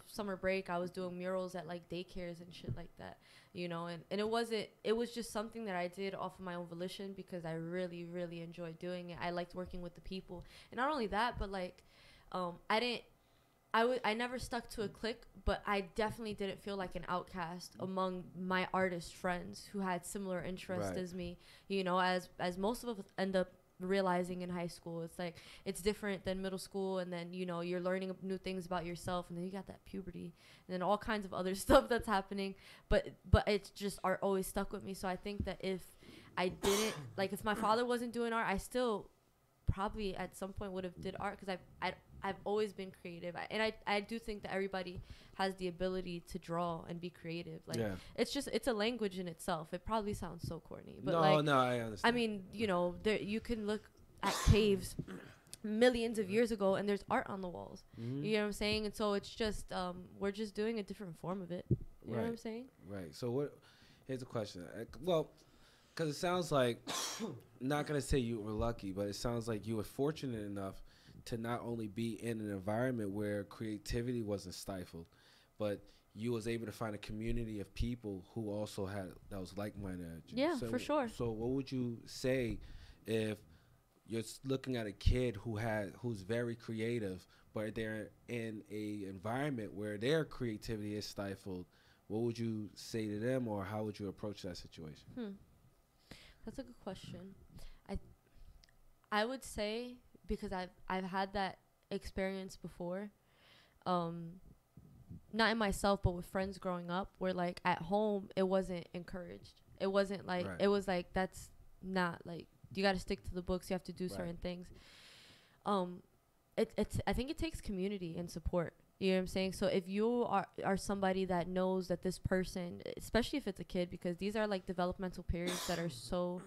summer break, I was doing murals at like daycares and shit like that, you know, and it was just something that I did off of my own volition because I really, really enjoyed doing it. I liked working with the people. And not only that, but like, I never stuck to a clique, but I definitely didn't feel like an outcast among my artist friends who had similar interests as me, you know, as most of us end up realizing in high school. It's like it's different than middle school, and then you know you're learning new things about yourself, and then you got that puberty and then all kinds of other stuff that's happening, but it's just art always stuck with me. So I think that if I didn't like, if my father wasn't doing art, I still probably at some point would have did art, because I've always been creative, I do think that everybody has the ability to draw and be creative. Like it's a language in itself. It probably sounds so corny, but I understand. I mean, you know, there you can look at caves millions of years ago and there's art on the walls. You know what I'm saying? And so it's just we're just doing a different form of it. You know what I'm saying? Right. So here's a question. Well, because it sounds like, not gonna say you were lucky, but it sounds like you were fortunate enough to not only be in an environment where creativity wasn't stifled, but you was able to find a community of people who also had that was like-minded. Yeah, for sure. So what would you say if you're looking at a kid who's very creative, but they're in a environment where their creativity is stifled? What would you say to them, or how would you approach that situation? That's a good question. I would say, because I've had that experience before, not in myself but with friends growing up, where like at home it wasn't encouraged. It wasn't like it was like, that's not like, you got to stick to the books, you have to do certain things. It's I think it takes community and support. You know what I'm saying? So if you are somebody that knows that this person, especially if it's a kid, because these are like developmental periods that are so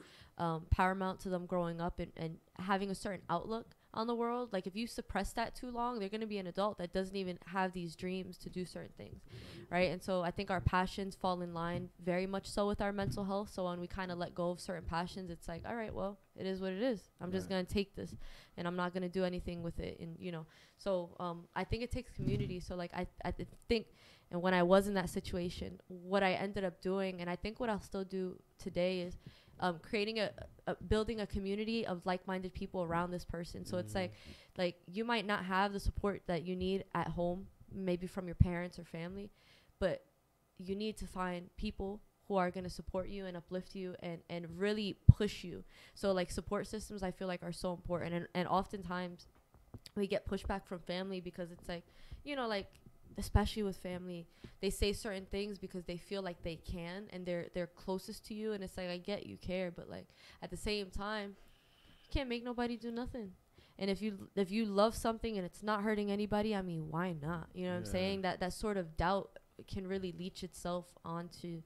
paramount to them growing up and having a certain outlook on the world. Like if you suppress that too long, they're going to be an adult that doesn't even have these dreams to do certain things, right? And so I think our passions fall in line very much so with our mental health. So when we kind of let go of certain passions, it's like, all right, well, it is what it is. I'm just going to take this and I'm not going to do anything with it. And, you know, so I think it takes community. So like I think, and when I was in that situation, what I ended up doing, and I think what I'll still do today, is creating building a community of like-minded people around this person. So it's like you might not have the support that you need at home, maybe from your parents or family, but you need to find people who are going to support you and uplift you and really push you. So like support systems, I feel like, are so important. And oftentimes we get pushback from family because it's like, you know, like, especially with family, they say certain things because they feel like they can and they're closest to you, and it's like, I get you care, but like at the same time, you can't make nobody do nothing. And if you love something and it's not hurting anybody, I mean, why not? You know what I'm saying? That sort of doubt can really leach itself onto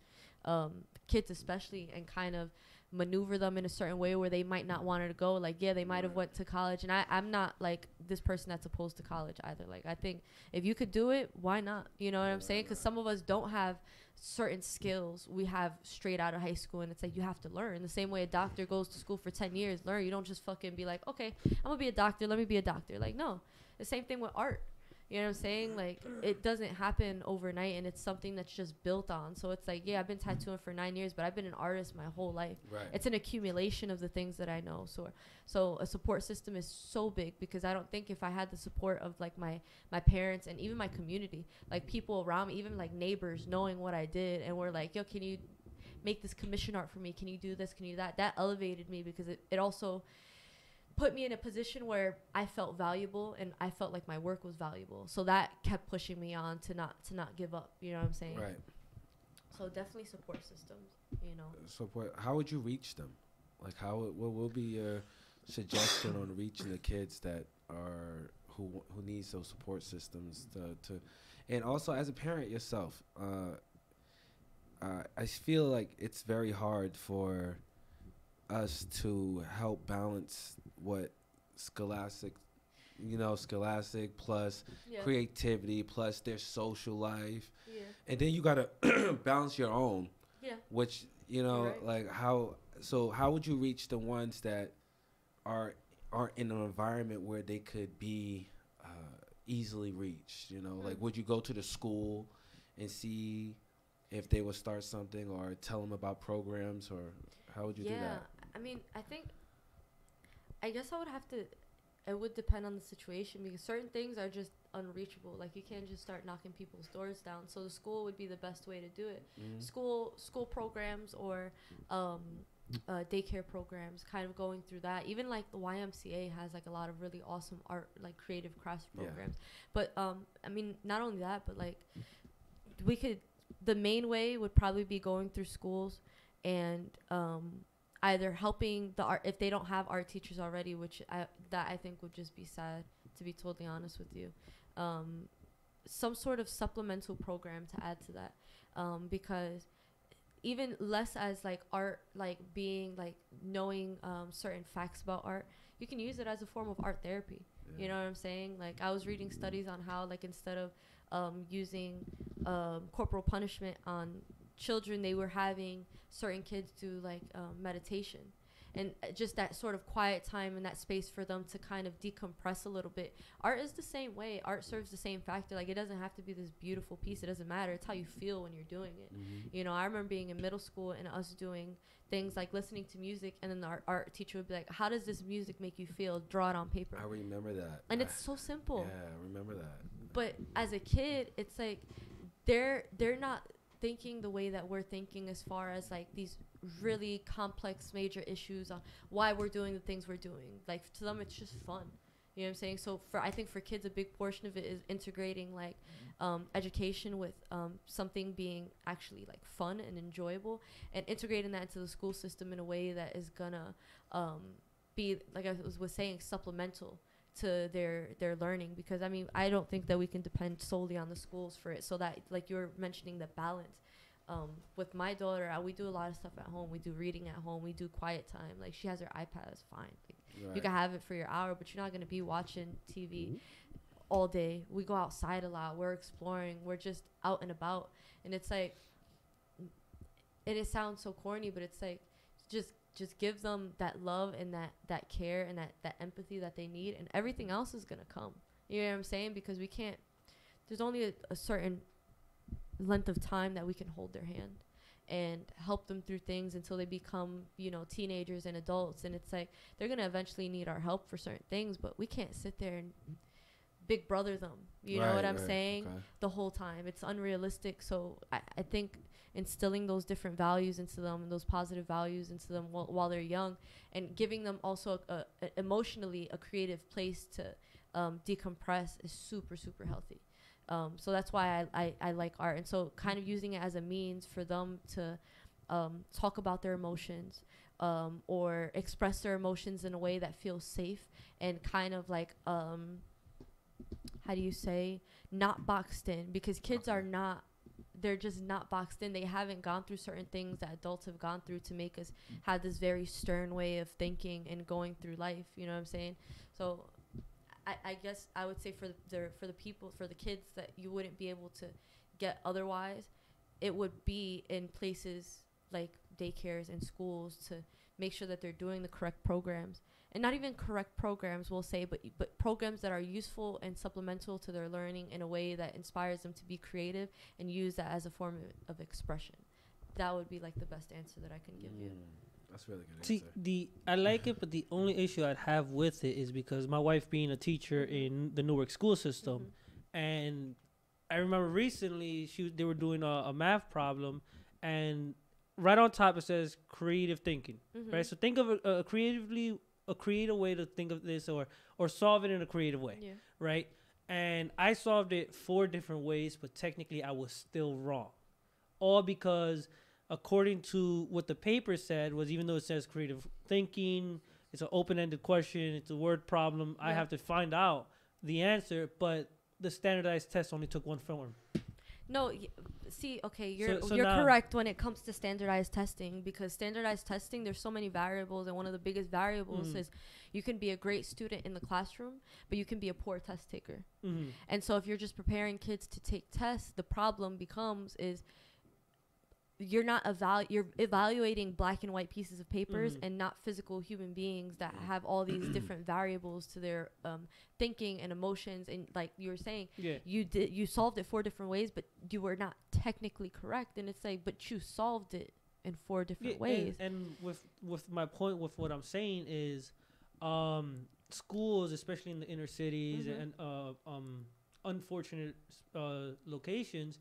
kids especially, and kind of maneuver them in a certain way where they might not want to go. Like, yeah, they might have went to college, and I'm not like this person that's opposed to college either. Like, I think if you could do it, why not? You know what I'm saying? Because some of us don't have certain skills we have straight out of high school, and it's like you have to learn the same way a doctor goes to school for 10 years. Learn. You don't just fucking be like, okay, I'm gonna be a doctor, let me be a doctor. Like, no. The same thing with art. You know what I'm saying? Like, it doesn't happen overnight, and it's something that's just built on. So it's like, yeah, I've been tattooing for 9 years, but I've been an artist my whole life. Right. It's an accumulation of the things that I know. So a support system is so big, because I don't think if I had the support of like my parents and even my community, like people around me, even like neighbors knowing what I did, and were like, yo, can you make this commission art for me? Can you do this? Can you do that? That elevated me, because it also put me in a position where I felt valuable and I felt like my work was valuable. So that kept pushing me on to not give up. You know what I'm saying? Right. So definitely support systems, you know. Support. How would you reach them? Like, what will be your suggestion on reaching the kids that are who needs those support systems to and also as a parent yourself, I feel like it's very hard for us to help balance what scholastic you know, scholastic plus creativity plus their social life. Yeah. And then you got to balance your own. Yeah. Which, you know, like how would you reach the ones that aren't in an environment where they could be easily reached, you know? Like, would you go to the school and see if they would start something or tell them about programs, or how would you do that? Yeah, I mean, I guess I would have to, it would depend on the situation, because certain things are just unreachable. Like, you can't just start knocking people's doors down. So the school would be the best way to do it. School programs or daycare programs, kind of going through that. Even like the YMCA has like a lot of really awesome art, like creative crafts programs. But I mean, not only that, but like the main way would probably be going through schools and either helping the art, if they don't have art teachers already, which I think would just be sad, to be totally honest with you. Some sort of supplemental program to add to that, because even less as like art, like being like knowing certain facts about art, you can use it as a form of art therapy. You know what I'm saying? Like, I was reading studies on how, like, instead of using corporal punishment on children, they were having certain kids do like meditation, and just that sort of quiet time and that space for them to kind of decompress a little bit. Art is the same way. Art serves the same factor. Like, it doesn't have to be this beautiful piece. It doesn't matter. It's how you feel when you're doing it. You know, I remember being in middle school and us doing things like listening to music, and then the art teacher would be like, how does this music make you feel? Draw it on paper. I remember that. And it's so simple. Yeah, I remember that. But as a kid, it's like they're not thinking the way that we're thinking, as far as like these really complex major issues on why we're doing the things we're doing. Like, to them, it's just fun. You know what I'm saying? So I think for kids, a big portion of it is integrating like education with something being actually like fun and enjoyable, and integrating that into the school system in a way that is gonna be, like I was saying, supplemental to their learning. Because I mean, I don't think that we can depend solely on the schools for it. So that, like you were mentioning, the balance. With my daughter, we do a lot of stuff at home. We do reading at home. We do quiet time. Like, she has her iPad, it's fine. Like, you can have it for your hour, but you're not gonna be watching TV all day. We go outside a lot. We're exploring. We're just out and about. And it's like, and it sounds so corny, but it's like, just give them that love and that care and that empathy that they need, and everything else is gonna come. You know what I'm saying? Because we can't, there's only a certain length of time that we can hold their hand and help them through things until they become, you know, teenagers and adults. And it's like, they're gonna eventually need our help for certain things, but we can't sit there and big brother them, you know what I'm saying? The whole time. It's unrealistic. So I think instilling those different values into them, and those positive values into them while they're young, and giving them also emotionally a creative place to decompress is super, super healthy. So that's why I like art. And so kind of using it as a means for them to talk about their emotions, or express their emotions in a way that feels safe, and kind of like, how do you say, not boxed in. Because kids are not, they're just not boxed in. They haven't gone through certain things that adults have gone through to make us have this very stern way of thinking and going through life. You know what I'm saying? So I guess I would say for the people, for the kids that you wouldn't be able to get otherwise, it would be in places like daycares and schools, to make sure that they're doing the correct programs. And not even correct programs, we'll say, but programs that are useful and supplemental to their learning in a way that inspires them to be creative and use that as a form of expression. That would be like the best answer that I can give you. That's really good answer. See, I like it, but the only issue I'd have with it is because my wife being a teacher in the Newark school system, and I remember recently they were doing a math problem, and right on top it says creative thinking, right? So think of a creative way to think of this, or solve it in a creative way, right? And I solved it 4 different ways, but technically I was still wrong, all because according to what the paper said, was even though it says creative thinking, it's an open-ended question, it's a word problem, I have to find out the answer, but the standardized test only took 1 form. No, see, okay, you're So you're correct when it comes to standardized testing, because standardized testing, there's so many variables, and one of the biggest variables is you can be a great student in the classroom, but you can be a poor test taker. And so if you're just preparing kids to take tests, the problem becomes is you're not you're evaluating black and white pieces of papers and not physical human beings that have all these different variables to their thinking and emotions. And like you were saying, you solved it 4 different ways, but you were not technically correct. And it's like, but you solved it in 4 different ways. And with my point with what I'm saying is, schools, especially in the inner cities and unfortunate locations,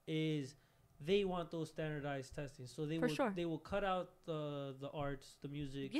is they want those standardized testing, so they will cut out the arts, the music,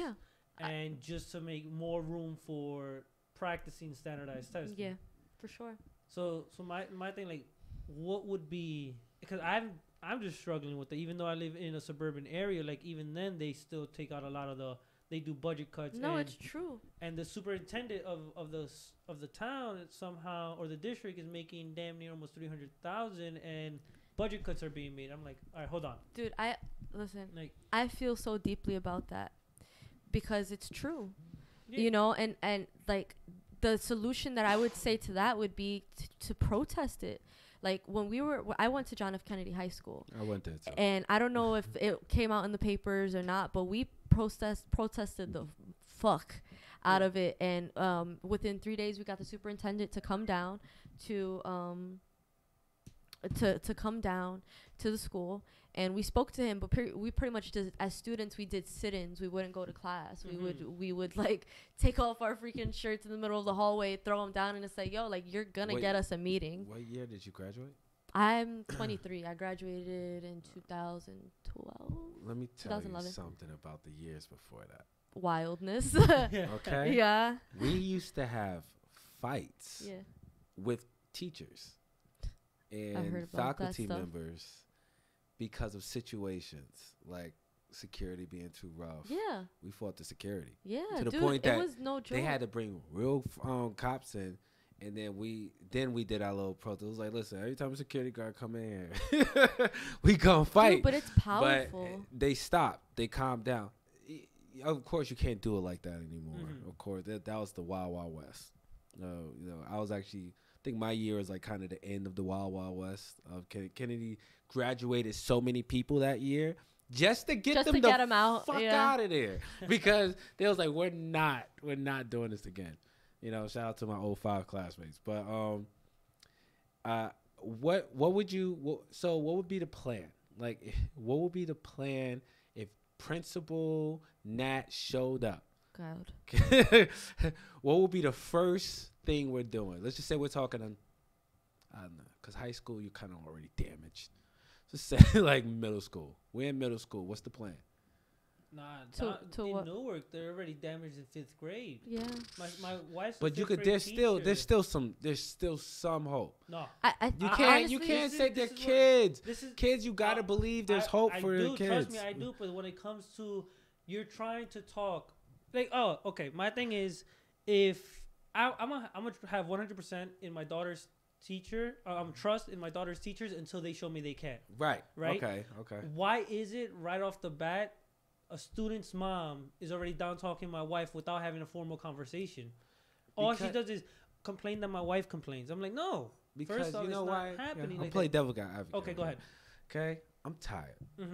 and just to make more room for practicing standardized testing. Yeah, for sure. So my thing, like, what would be, because I'm just struggling with it, even though I live in a suburban area. Like, even then they still take out a lot of they do budget cuts. No, it's true. And the superintendent of the town somehow, or the district, is making damn near almost $300,000, and budget cuts are being made. I'm like, all right, hold on, dude. I feel so deeply about that, because it's true, you know. And like, the solution that I would say to that would be to protest it. Like, when I went to John F. Kennedy High School. I went there too. And I don't know if it came out in the papers or not, but we protested the fuck out of it. And within 3 days, we got the superintendent to come down to come down to the school, and we spoke to him. But we pretty much did, as students, we did sit-ins. We wouldn't go to class. We would like take off our freaking shirts in the middle of the hallway, throw them down, and it's like, yo, like, you're gonna get us a meeting. What year did you graduate? I'm 23. I graduated in 2012. Let me tell you something about the years before that. Wildness. Okay. Yeah. We used to have fights with teachers and faculty members because of situations like security being too rough. Yeah. We fought the security. Yeah. To the point that it was no joke. They had to bring real cops in, and then we did our little protest. It was like, listen, every time a security guard come in here, we gonna fight. Dude, but it's powerful. But they stopped. They calmed down. Of course, you can't do it like that anymore. Of course, that was the Wild Wild West. You know, I was actually, I think my year was like kind of the end of the Wild Wild West. Kennedy graduated so many people that year just to get them out. Fuck out of there, because they was like, we're not doing this again. You know, shout out to my 05 classmates. But what would be the plan? Like, what would be the plan if Principal Nat showed up? God. What would be the first thing we're doing? Let's just say we're talking on, I don't know, because high school, you're kind of already damaged. Just say like middle school. We're in middle school. What's the plan? Nah, in Newark, they're already damaged in 5th grade. Yeah. My wife's but you could. There's still some hope. No, you can't say they're kids. Kids. You gotta believe there's hope for the kids. Trust me, I do. But when it comes to, you're trying to talk, like, oh, okay. My thing is, if I'm gonna have 100% in my daughter's teacher, trust in my daughter's teachers until they show me they can. Right. Okay. Okay. Why is it right off the bat a student's mom is already down talking to my wife without having a formal conversation? All she does is complain that my wife complains. I'm like, no. Because first off, you know it's why? Not happening. I'll play devil guy advocate. Okay, go ahead. Okay, I'm tired. All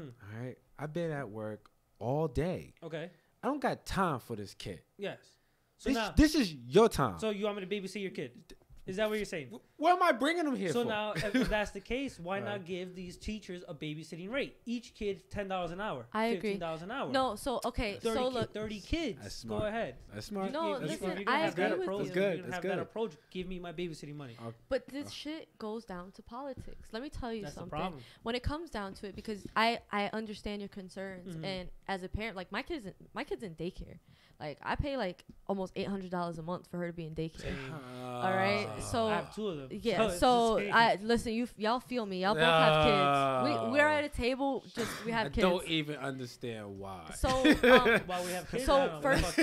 right, I've been at work all day. Okay. I don't got time for this kid. Yes. So this is your time. So you want me to babysit your kid? Is that what you're saying? What am I bringing them here for? So now, if that's the case, why not give these teachers a babysitting rate? Each kid $10 an hour. I agree. $15 an hour. No, so okay, 30 so look, 30 kids. That's smart. Go ahead. That's smart. No, listen, I agree with you. That's good. You're gonna have that approach. Give me my babysitting money. But this shit goes down to politics. Let me tell you That's something. the problem. When it comes down to it, because I understand your concerns, and as a parent, like my kid's in daycare. Like, I pay like almost $800 a month for her to be in daycare. All right, so I have 2 of them. Yeah, so I listen. Y'all feel me. Y'all both have kids. We're at a table. We have kids. I don't even understand why. So why we have kids. So first,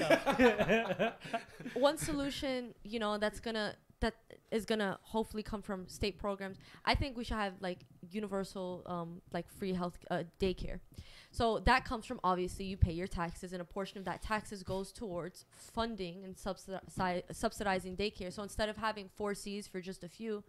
one solution, that's gonna that is gonna hopefully come from state programs. I think we should have like universal like free health daycare. So that comes from, obviously, you pay your taxes, and a portion of that taxes goes towards funding and subsidizing daycare. So instead of having 4 C's for just a few,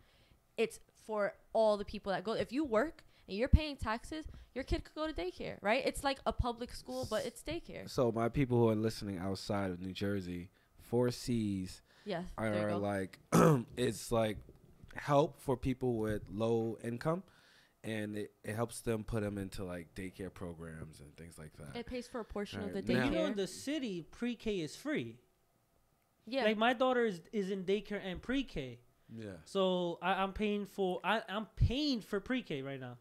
it's for all the people that go. If you work and you're paying taxes, your kid could go to daycare, right? It's like a public school, but it's daycare. So my people who are listening outside of New Jersey, 4 C's are like, it's like help for people with low income. And it helps them put them into like daycare programs and things like that. It pays for a portion of the But daycare. you know, in the city, pre-K is free. Yeah. Like my daughter is in daycare and pre-K. Yeah. So I'm paying for pre-K right now,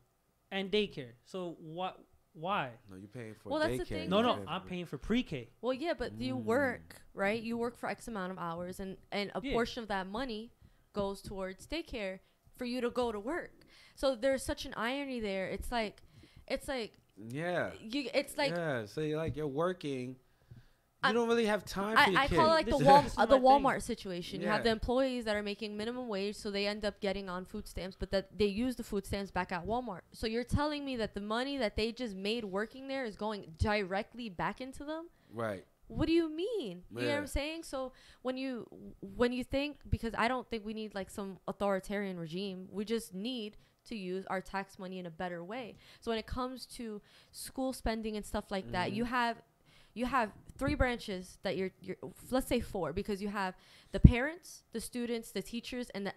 and daycare. So why? No, you're paying for. Well, daycare. that's the thing. No, I'm paying for pre-K. Well, yeah, but you work, right? You work for X amount of hours, and a portion of that money goes towards daycare for you to go to work. So there's such an irony there. It's like yeah. It's like so you're working. You don't really have time for your I kid. call it like the Walmart situation. Yeah. You have the employees that are making minimum wage, so they end up getting on food stamps, but that they use the food stamps back at Walmart. So you're telling me that the money that they just made working there is going directly back into them? Right. What do you mean? You know what I'm saying? So when you think, because I don't think we need like some authoritarian regime, we just need to use our tax money in a better way. So when it comes to school spending and stuff like that, you have 3 branches that you're let's say 4, because you have the parents, the students, the teachers, and the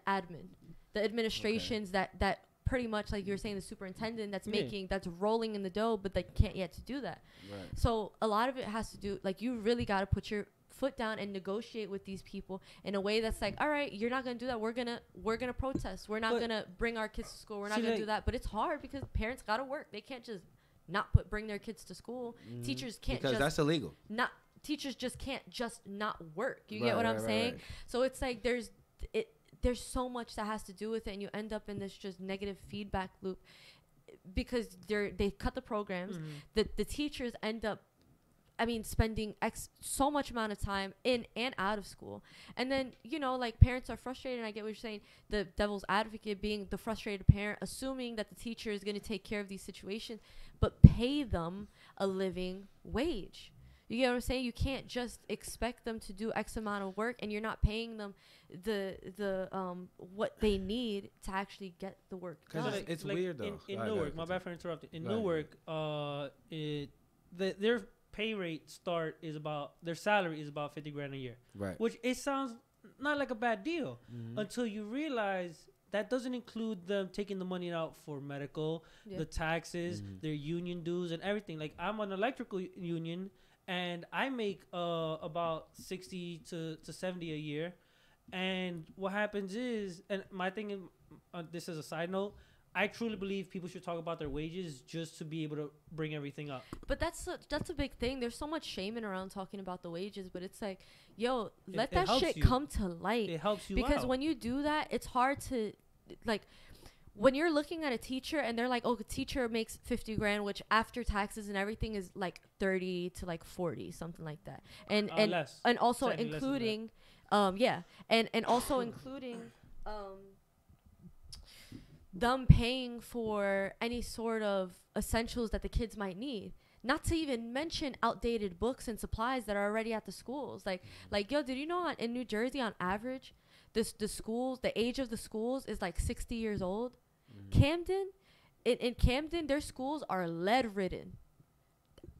administrations that pretty much, like you're saying, the superintendent that's rolling in the dough, but they can't yet to do that. Right. So a lot of it has to do, like, you really got to put your foot down and negotiate with these people in a way that's like, all right, you're not gonna do that, we're gonna protest, we're not gonna bring our kids to school, we're not gonna do that. But it's hard because parents gotta work. They can't just not bring their kids to school. Teachers can't, because that's illegal. Teachers just can't just not work. You get what I'm saying? Right. So it's like there's so much that has to do with it, and you end up in this just negative feedback loop because they cut the programs. The teachers end up, spending so much amount of time in and out of school. And then, like, parents are frustrated, and I get what you're saying, the devil's advocate being the frustrated parent, assuming that the teacher is going to take care of these situations, but pay them a living wage. You get what I'm saying? You can't just expect them to do X amount of work and you're not paying them the what they need to actually get the work done. It's weird though. In Newark, my bad for interrupting. In Newark, their pay rate their salary is about $50,000 a year. Right. Which it sounds not like a bad deal until you realize that doesn't include them taking the money out for medical, the taxes, their union dues, and everything. Like, I'm an electrical union, and I make about 60 to 70 a year. And what happens is, and my thing, this is a side note, I truly believe people should talk about their wages just to be able to bring everything up. But that's a big thing. There's so much shaming around talking about the wages, but it's like, yo, let that shit come to light. It helps you because out. When you do that, it's hard to, like, when you're looking at a teacher and they're like, oh, the teacher makes $50,000, which after taxes and everything is like 30 to like 40, something like that. And also including, and also including, them paying for any sort of essentials that the kids might need. Not to even mention outdated books and supplies that are already at the schools. Like, yo, did you know in New Jersey, on average, the age of the schools is like 60 years old? Camden, in Camden, their schools are lead-ridden.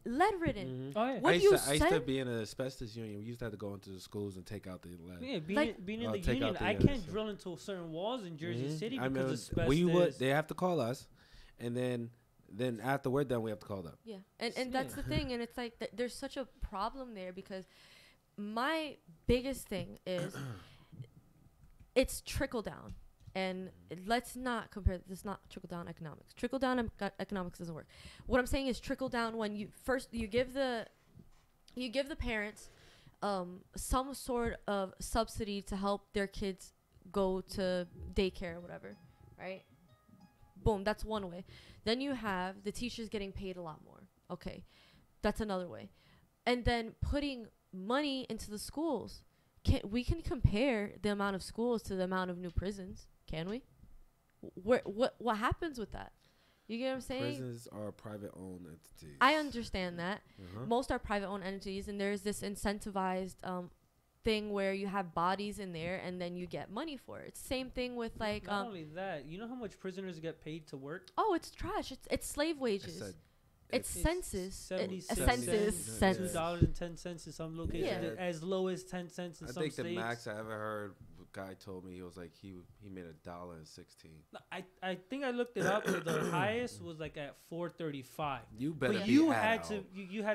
Lead-ridden. Oh, yeah. I used to be in an asbestos union. We used to have to go into the schools and take out the lead. Yeah, being in the union, I can't drill into certain walls in Jersey City because asbestos. They have to call us, and then after we're done, we have to call them. Yeah, and that's the thing, and it's like there's such a problem there because my biggest thing is it's trickle down. And let's not compare this. Not trickle down economics. Trickle down economics doesn't work. What I'm saying is trickle down when you give the parents some sort of subsidy to help their kids go to daycare or whatever, right? Boom, that's one way. Then you have the teachers getting paid a lot more. Okay, that's another way. And then putting money into the schools we can compare the amount of schools to the amount of new prisons, can we? What happens with that? You get what I'm saying? Prisons are private-owned entities. I understand that. Most are private-owned entities, and there's this incentivized thing where you have bodies in there, and then you get money for it. Same thing with like. Not only that, you know how much prisoners get paid to work? Oh, it's trash. It's slave wages. It's census. $0.76 $2.10 in some locations. As low as 10 cents in some states. I think the max I ever heard. Guy told me he was like he made $1.16. I think I looked it up. The highest was like at $4.35. You better. But you had to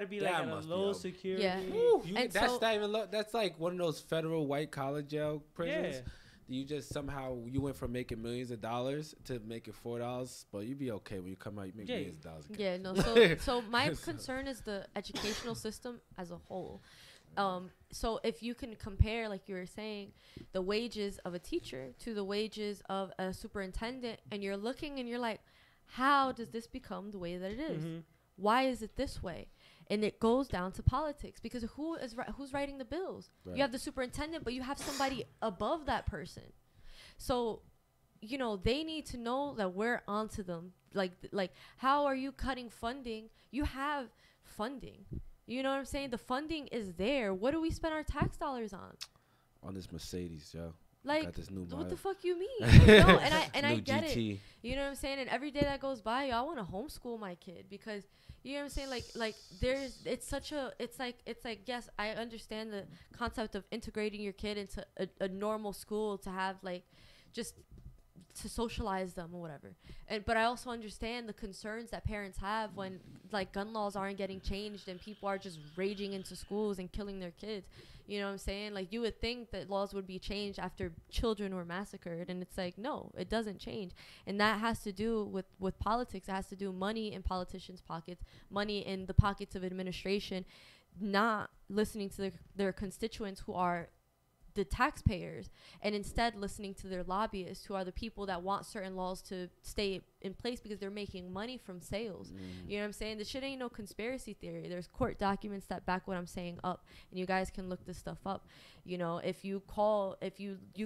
be like at a low security. Yeah. That's not even low. That's like one of those federal white collar jail prisons. Yeah. You just somehow you went from making millions of dollars to making $4, but you'd be okay when you come out. You make millions of dollars. Yeah. No. So my concern is the educational system as a whole. So if you can compare, like you were saying, the wages of a teacher to the wages of a superintendent, and you're looking and you're like, how does this become the way that it is? Why is it this way? And it goes down to politics, because who's writing the bills? Right. You have the superintendent, but you have somebody above that person. So, they need to know that we're onto them. Like how are you cutting funding? You have funding. You know what I'm saying? The funding is there. What do we spend our tax dollars on? On this Mercedes, yo. Like, got this new what the fuck you mean? I get GT. it. You know what I'm saying? And every day that goes by, I want to homeschool my kid, because you know what I'm saying? Like it's like yes, I understand the concept of integrating your kid into a normal school to have like just to socialize them or whatever, but I also understand the concerns that parents have when like gun laws aren't getting changed and people are just raging into schools and killing their kids. You know what I'm saying? Like, you would think that laws would be changed after children were massacred, and it's like, no, it doesn't change. And that has to do with politics. It has to do money in politicians' pockets, money in the pockets of administration, not listening to their constituents, who are the taxpayers, and instead listening to their lobbyists, who are the people that want certain laws to stay in place because they're making money from sales. You know what I'm saying? This shit ain't no conspiracy theory. There's court documents that back what I'm saying up, and you guys can look this stuff up. If you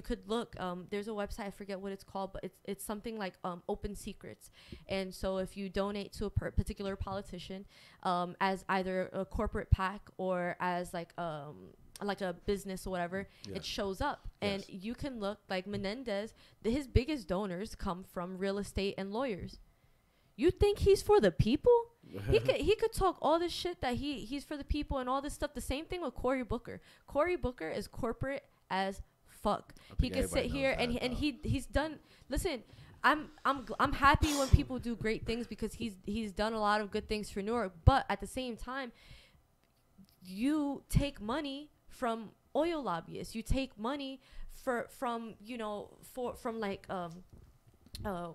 could look, there's a website, I forget what it's called, but it's something like Open Secrets. And so if you donate to a particular politician, as either a corporate PAC or as like a business or whatever, it shows up. And you can look like Menendez, his biggest donors come from real estate and lawyers. You think he's for the people? He could talk all this shit that he's for the people and all this stuff. The same thing with Cory Booker. Cory Booker is corporate as fuck. He could sit here and he's done. Listen, I'm happy when people do great things, because he's done a lot of good things for Newark. But at the same time, you take money from oil lobbyists. You take money from like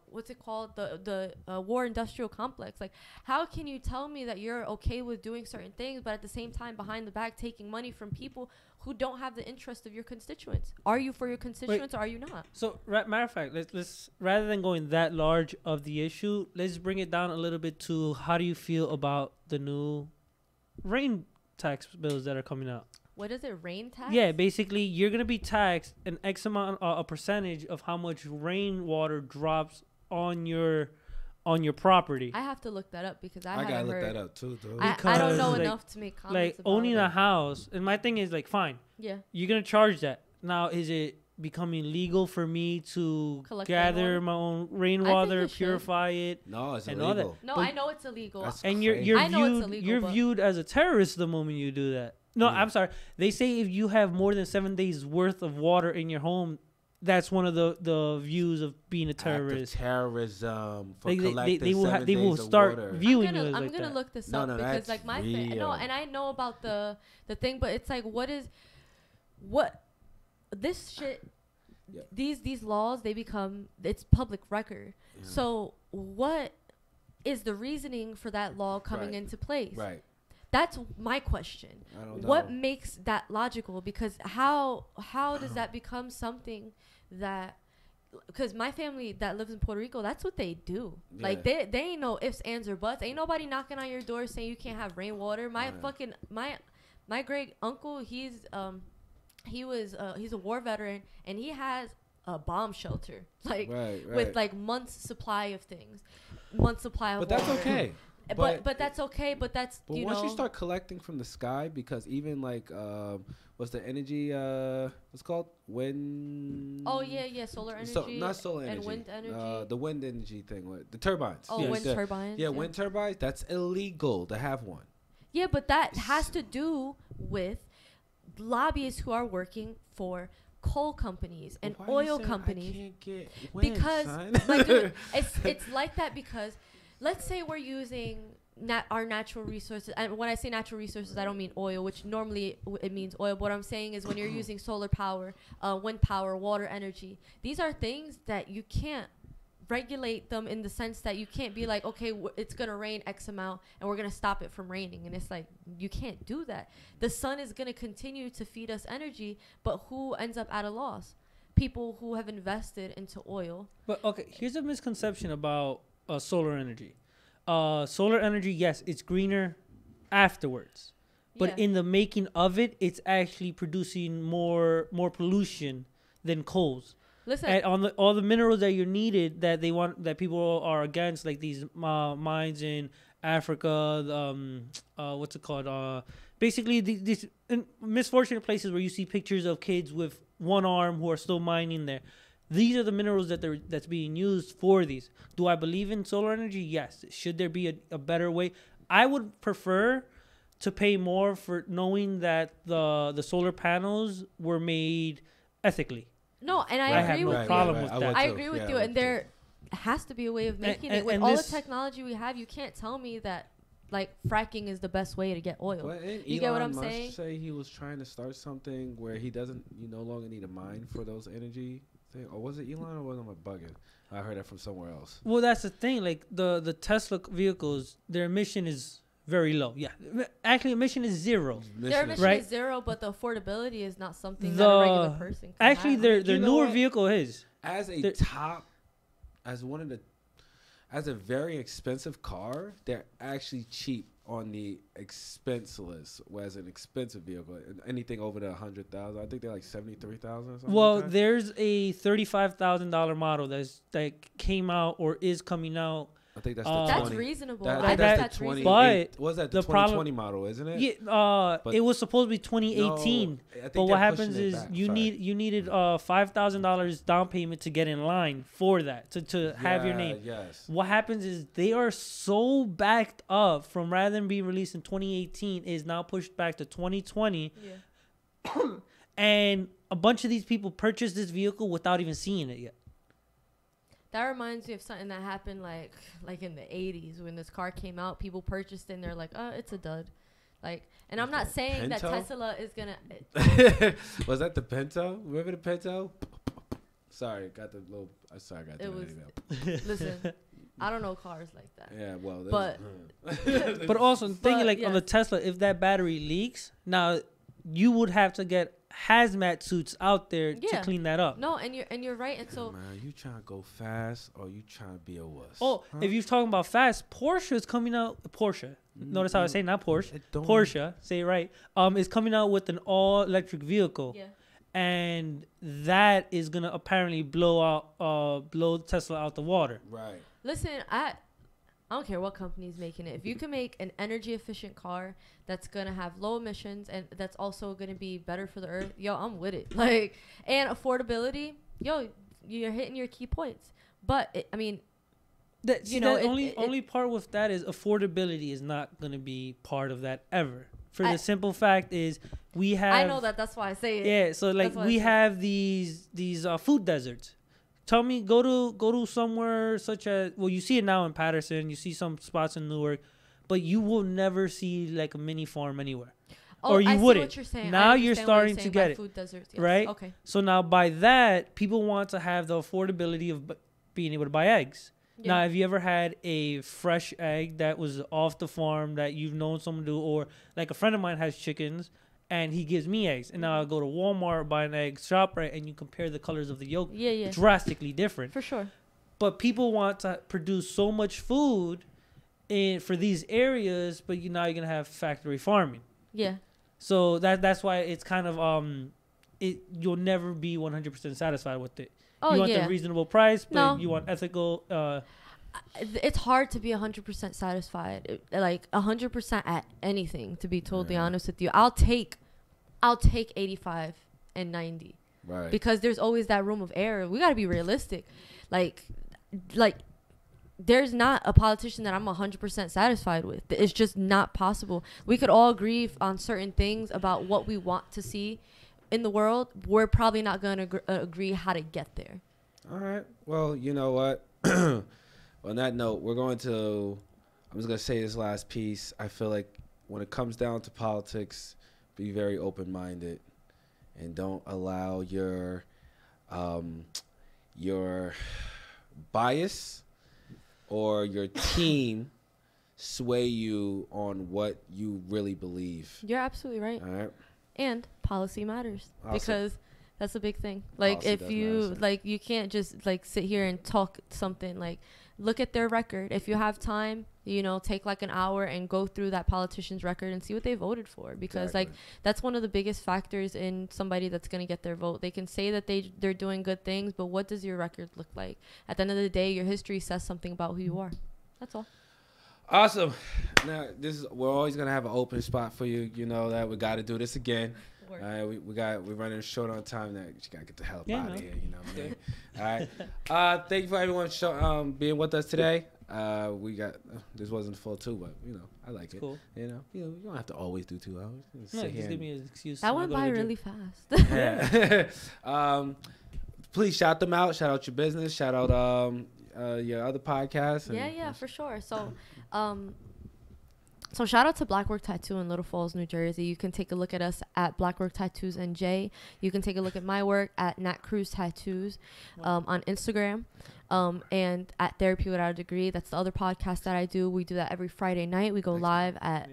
what's it called, the war industrial complex. Like, how can you tell me that you're okay with doing certain things, but at the same time behind the back taking money from people who don't have the interest of your constituents? Are you for your constituents, or are you not? So matter of fact, let's rather than going that large of the issue, let's bring it down a little bit to, how do you feel about the new rain tax bills that are coming out? What is it, rain tax? Yeah, basically, you're going to be taxed an X amount, a percentage of how much rainwater drops on your property. I have to look that up, because I gotta look that up too, though. I don't know enough to make comments about owning a house, and my thing is, like, fine. Yeah. You're going to charge that. Now, is it becoming legal for me to gather my own rainwater, purify it? No, it's and illegal. No, I know it's illegal. And you're viewed as a terrorist the moment you do that. No, I'm sorry. They say if you have more than 7 days worth of water in your home, that's one of the views of being a terrorist. Terrorism for they will start viewing you as I'm gonna look this up, because like my and I know about the thing, but it's like, what this shit. Yeah. These laws, it's public record. Yeah. So what is the reasoning for that law coming into place? Right. That's my question. I don't know. What makes that logical? Because how does that become something that, because my family that lives in Puerto Rico, that's what they do. Yeah. Like, they ain't no ifs, ands, or buts. Ain't nobody knocking on your door saying you can't have rainwater. My great uncle, he's a war veteran, and he has a bomb shelter, like right. with like months supply of things, months supply of But that's water. okay. But that's okay. But that's But once you start collecting from the sky, because even like what's the energy? What's it called? Wind. Oh yeah, solar energy. Not solar energy. And wind energy. The wind energy thing. The turbines. Oh, yes. wind turbines. Yeah, wind turbines. That's illegal to have one. Yeah, but that has to do with lobbyists who are working for coal companies and oil companies. I can't get wind, because son? like, dude, it's like that because let's say we're using our natural resources, and when I say natural resources, I don't mean oil, which normally it means oil. But what I'm saying is when you're using solar power, wind power, water energy, these are things that you can't regulate them in the sense that you can't be like, okay, it's gonna rain X amount and we're gonna stop it from raining. And it's like, you can't do that. The sun is gonna continue to feed us energy, but who ends up at a loss? People who have invested into oil. But okay, here's a misconception about solar energy. Solar energy, yes, it's greener afterwards, but in the making of it, it's actually producing more pollution than coals. Listen, and on all the minerals that you're needed that they want, that people are against, like these mines in Africa, what's it called? Basically these misfortunate places where you see pictures of kids with one arm who are still mining there. These are the minerals that's being used for these. Do I believe in solar energy? Yes. Should there be a better way? I would prefer to pay more for knowing that the solar panels were made ethically. No, and I agree with you. Problem with that. I agree with you, and there has to be a way of making it. With all the technology we have, you can't tell me that like fracking is the best way to get oil. Well, you get what I'm saying? Say he was trying to start something where he doesn't, you no longer need a mine for those energy thing. Or was it Elon or was I bugging? I heard that from somewhere else. Well, that's the thing. Like the Tesla vehicles, their emission is very low. Yeah, actually, emission is zero. Their emission is zero, but the affordability is not something that a regular person can actually have. Their newer vehicle is as a very expensive car. They're actually cheap on the expense list. As an expensive vehicle, anything over the 100,000, I think they're like 73,000 or something. Well, like that. There's a $35,000 model that came out or is coming out. I think that's the 20. That's reasonable. That's the 20. But was that the 2020 model, isn't it? Yeah, it was supposed to be 2018. No, but what happens is you needed $5,000 down payment to get in line for that to have your name. Yes. What happens is they are so backed up from rather than being released in 2018 is now pushed back to 2020. Yeah. And a bunch of these people purchased this vehicle without even seeing it yet. That reminds me of something that happened like in the 80s when this car came out. People purchased it and they're like, oh, it's a dud. Like, and I'm not saying that Tesla is going to... Was that the Pinto? Remember the Pinto? Sorry, got the little... Sorry, I got the Listen, I don't know cars like that. Yeah, well... But also, thinking like on the Tesla, if that battery leaks, now you would have to get hazmat suits out there to clean that up. No, and you're right. And so, man, you trying to go fast or you trying to be a wuss? Oh, if you're talking about fast, Porsche is coming out. Porsche. Notice how I say not Porsche. Porsche. Say it right. Is coming out with an all electric vehicle. Yeah. And that is gonna apparently blow Tesla out the water. Right. Listen, I don't care what company's making it. If you can make an energy efficient car that's gonna have low emissions and that's also gonna be better for the earth, yo, I'm with it. Like, and affordability, yo, you're hitting your key points. But only part with that is affordability is not gonna be part of that ever. For the simple fact is we have. I know that. That's why I say it. Yeah. So like we have these food deserts. Tell me, go to somewhere such as, well, you see it now in Patterson, you see some spots in Newark, but you will never see like a mini farm anywhere. Oh, or you wouldn't. See what you're saying. Now you're starting to get it. Food deserts, yes. Right? Okay. So now by that, people want to have the affordability of being able to buy eggs. Yeah. Now, have you ever had a fresh egg that was off the farm that you've known someone do, or like a friend of mine has chickens and he gives me eggs, and now I go to Walmart, buy an egg, shop right, and you compare the colors of the yolk, drastically different. For sure. But people want to produce so much food for these areas, but now you're gonna have factory farming. Yeah. So that's why it's kind of you'll never be 100% satisfied with it. Oh, you want the reasonable price, but you want ethical. It's hard to be 100% satisfied, like 100% at anything. To be totally honest with you, I'll take 85 and 90, right? Because there's always that room of error. We got to be realistic, like. There's not a politician that I'm 100% satisfied with. It's just not possible. We could all agree on certain things about what we want to see in the world. We're probably not going to agree how to get there. All right. Well, you know what? On that note, I'm just going to say this last piece. I feel like when it comes down to politics, be very open-minded and don't allow your bias or your team sway you on what you really believe. You're absolutely right. All right. And policy matters, because that's a big thing. Like, policy if you like, you can't just like sit here and talk something. Like, look at their record. If you have time, take like an hour and go through that politician's record and see what they voted for, because like that's one of the biggest factors in somebody that's going to get their vote. They can say that they're doing good things, but what does your record look like? At the end of the day, your history says something about who you are. That's all. Awesome. Now we're always going to have an open spot for you. You know that we got to do this again. We're running short on time. That you gotta get the hell out of here. You know what I mean? All right. Thank you for everyone being with us today. This wasn't full 2, but I like it. Cool. You don't have to always do 2 hours. No, just give me an excuse. That went by really fast. Yeah. Please shout them out. Shout out your business. Shout out your other podcasts. Yeah, for sure. So shout out to Blackwork Tattoo in Little Falls, New Jersey. You can take a look at us at Blackwork Tattoos NJ. You can take a look at my work at Nat Cruz Tattoos on Instagram. And at Therapy Without a Degree. That's the other podcast that I do. We do that every Friday night. We go live at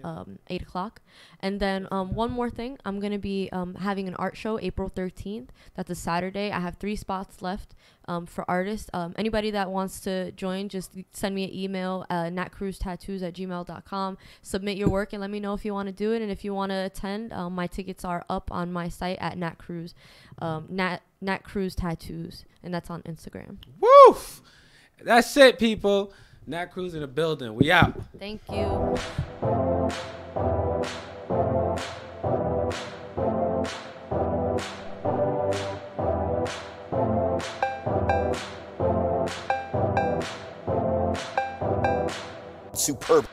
8 o'clock. And then one more thing. I'm going to be having an art show April 13th. That's a Saturday. I have 3 spots left for artists. Anybody that wants to join, just send me an email, natcruztattoos@gmail.com. Submit your work and let me know if you want to do it. And if you want to attend, my tickets are up on my site at Nat Cruz. Nat Cruz Tattoos, and that's on Instagram. Woo! That's it, people. Nat Cruz in the building. We out. Thank you. Superb.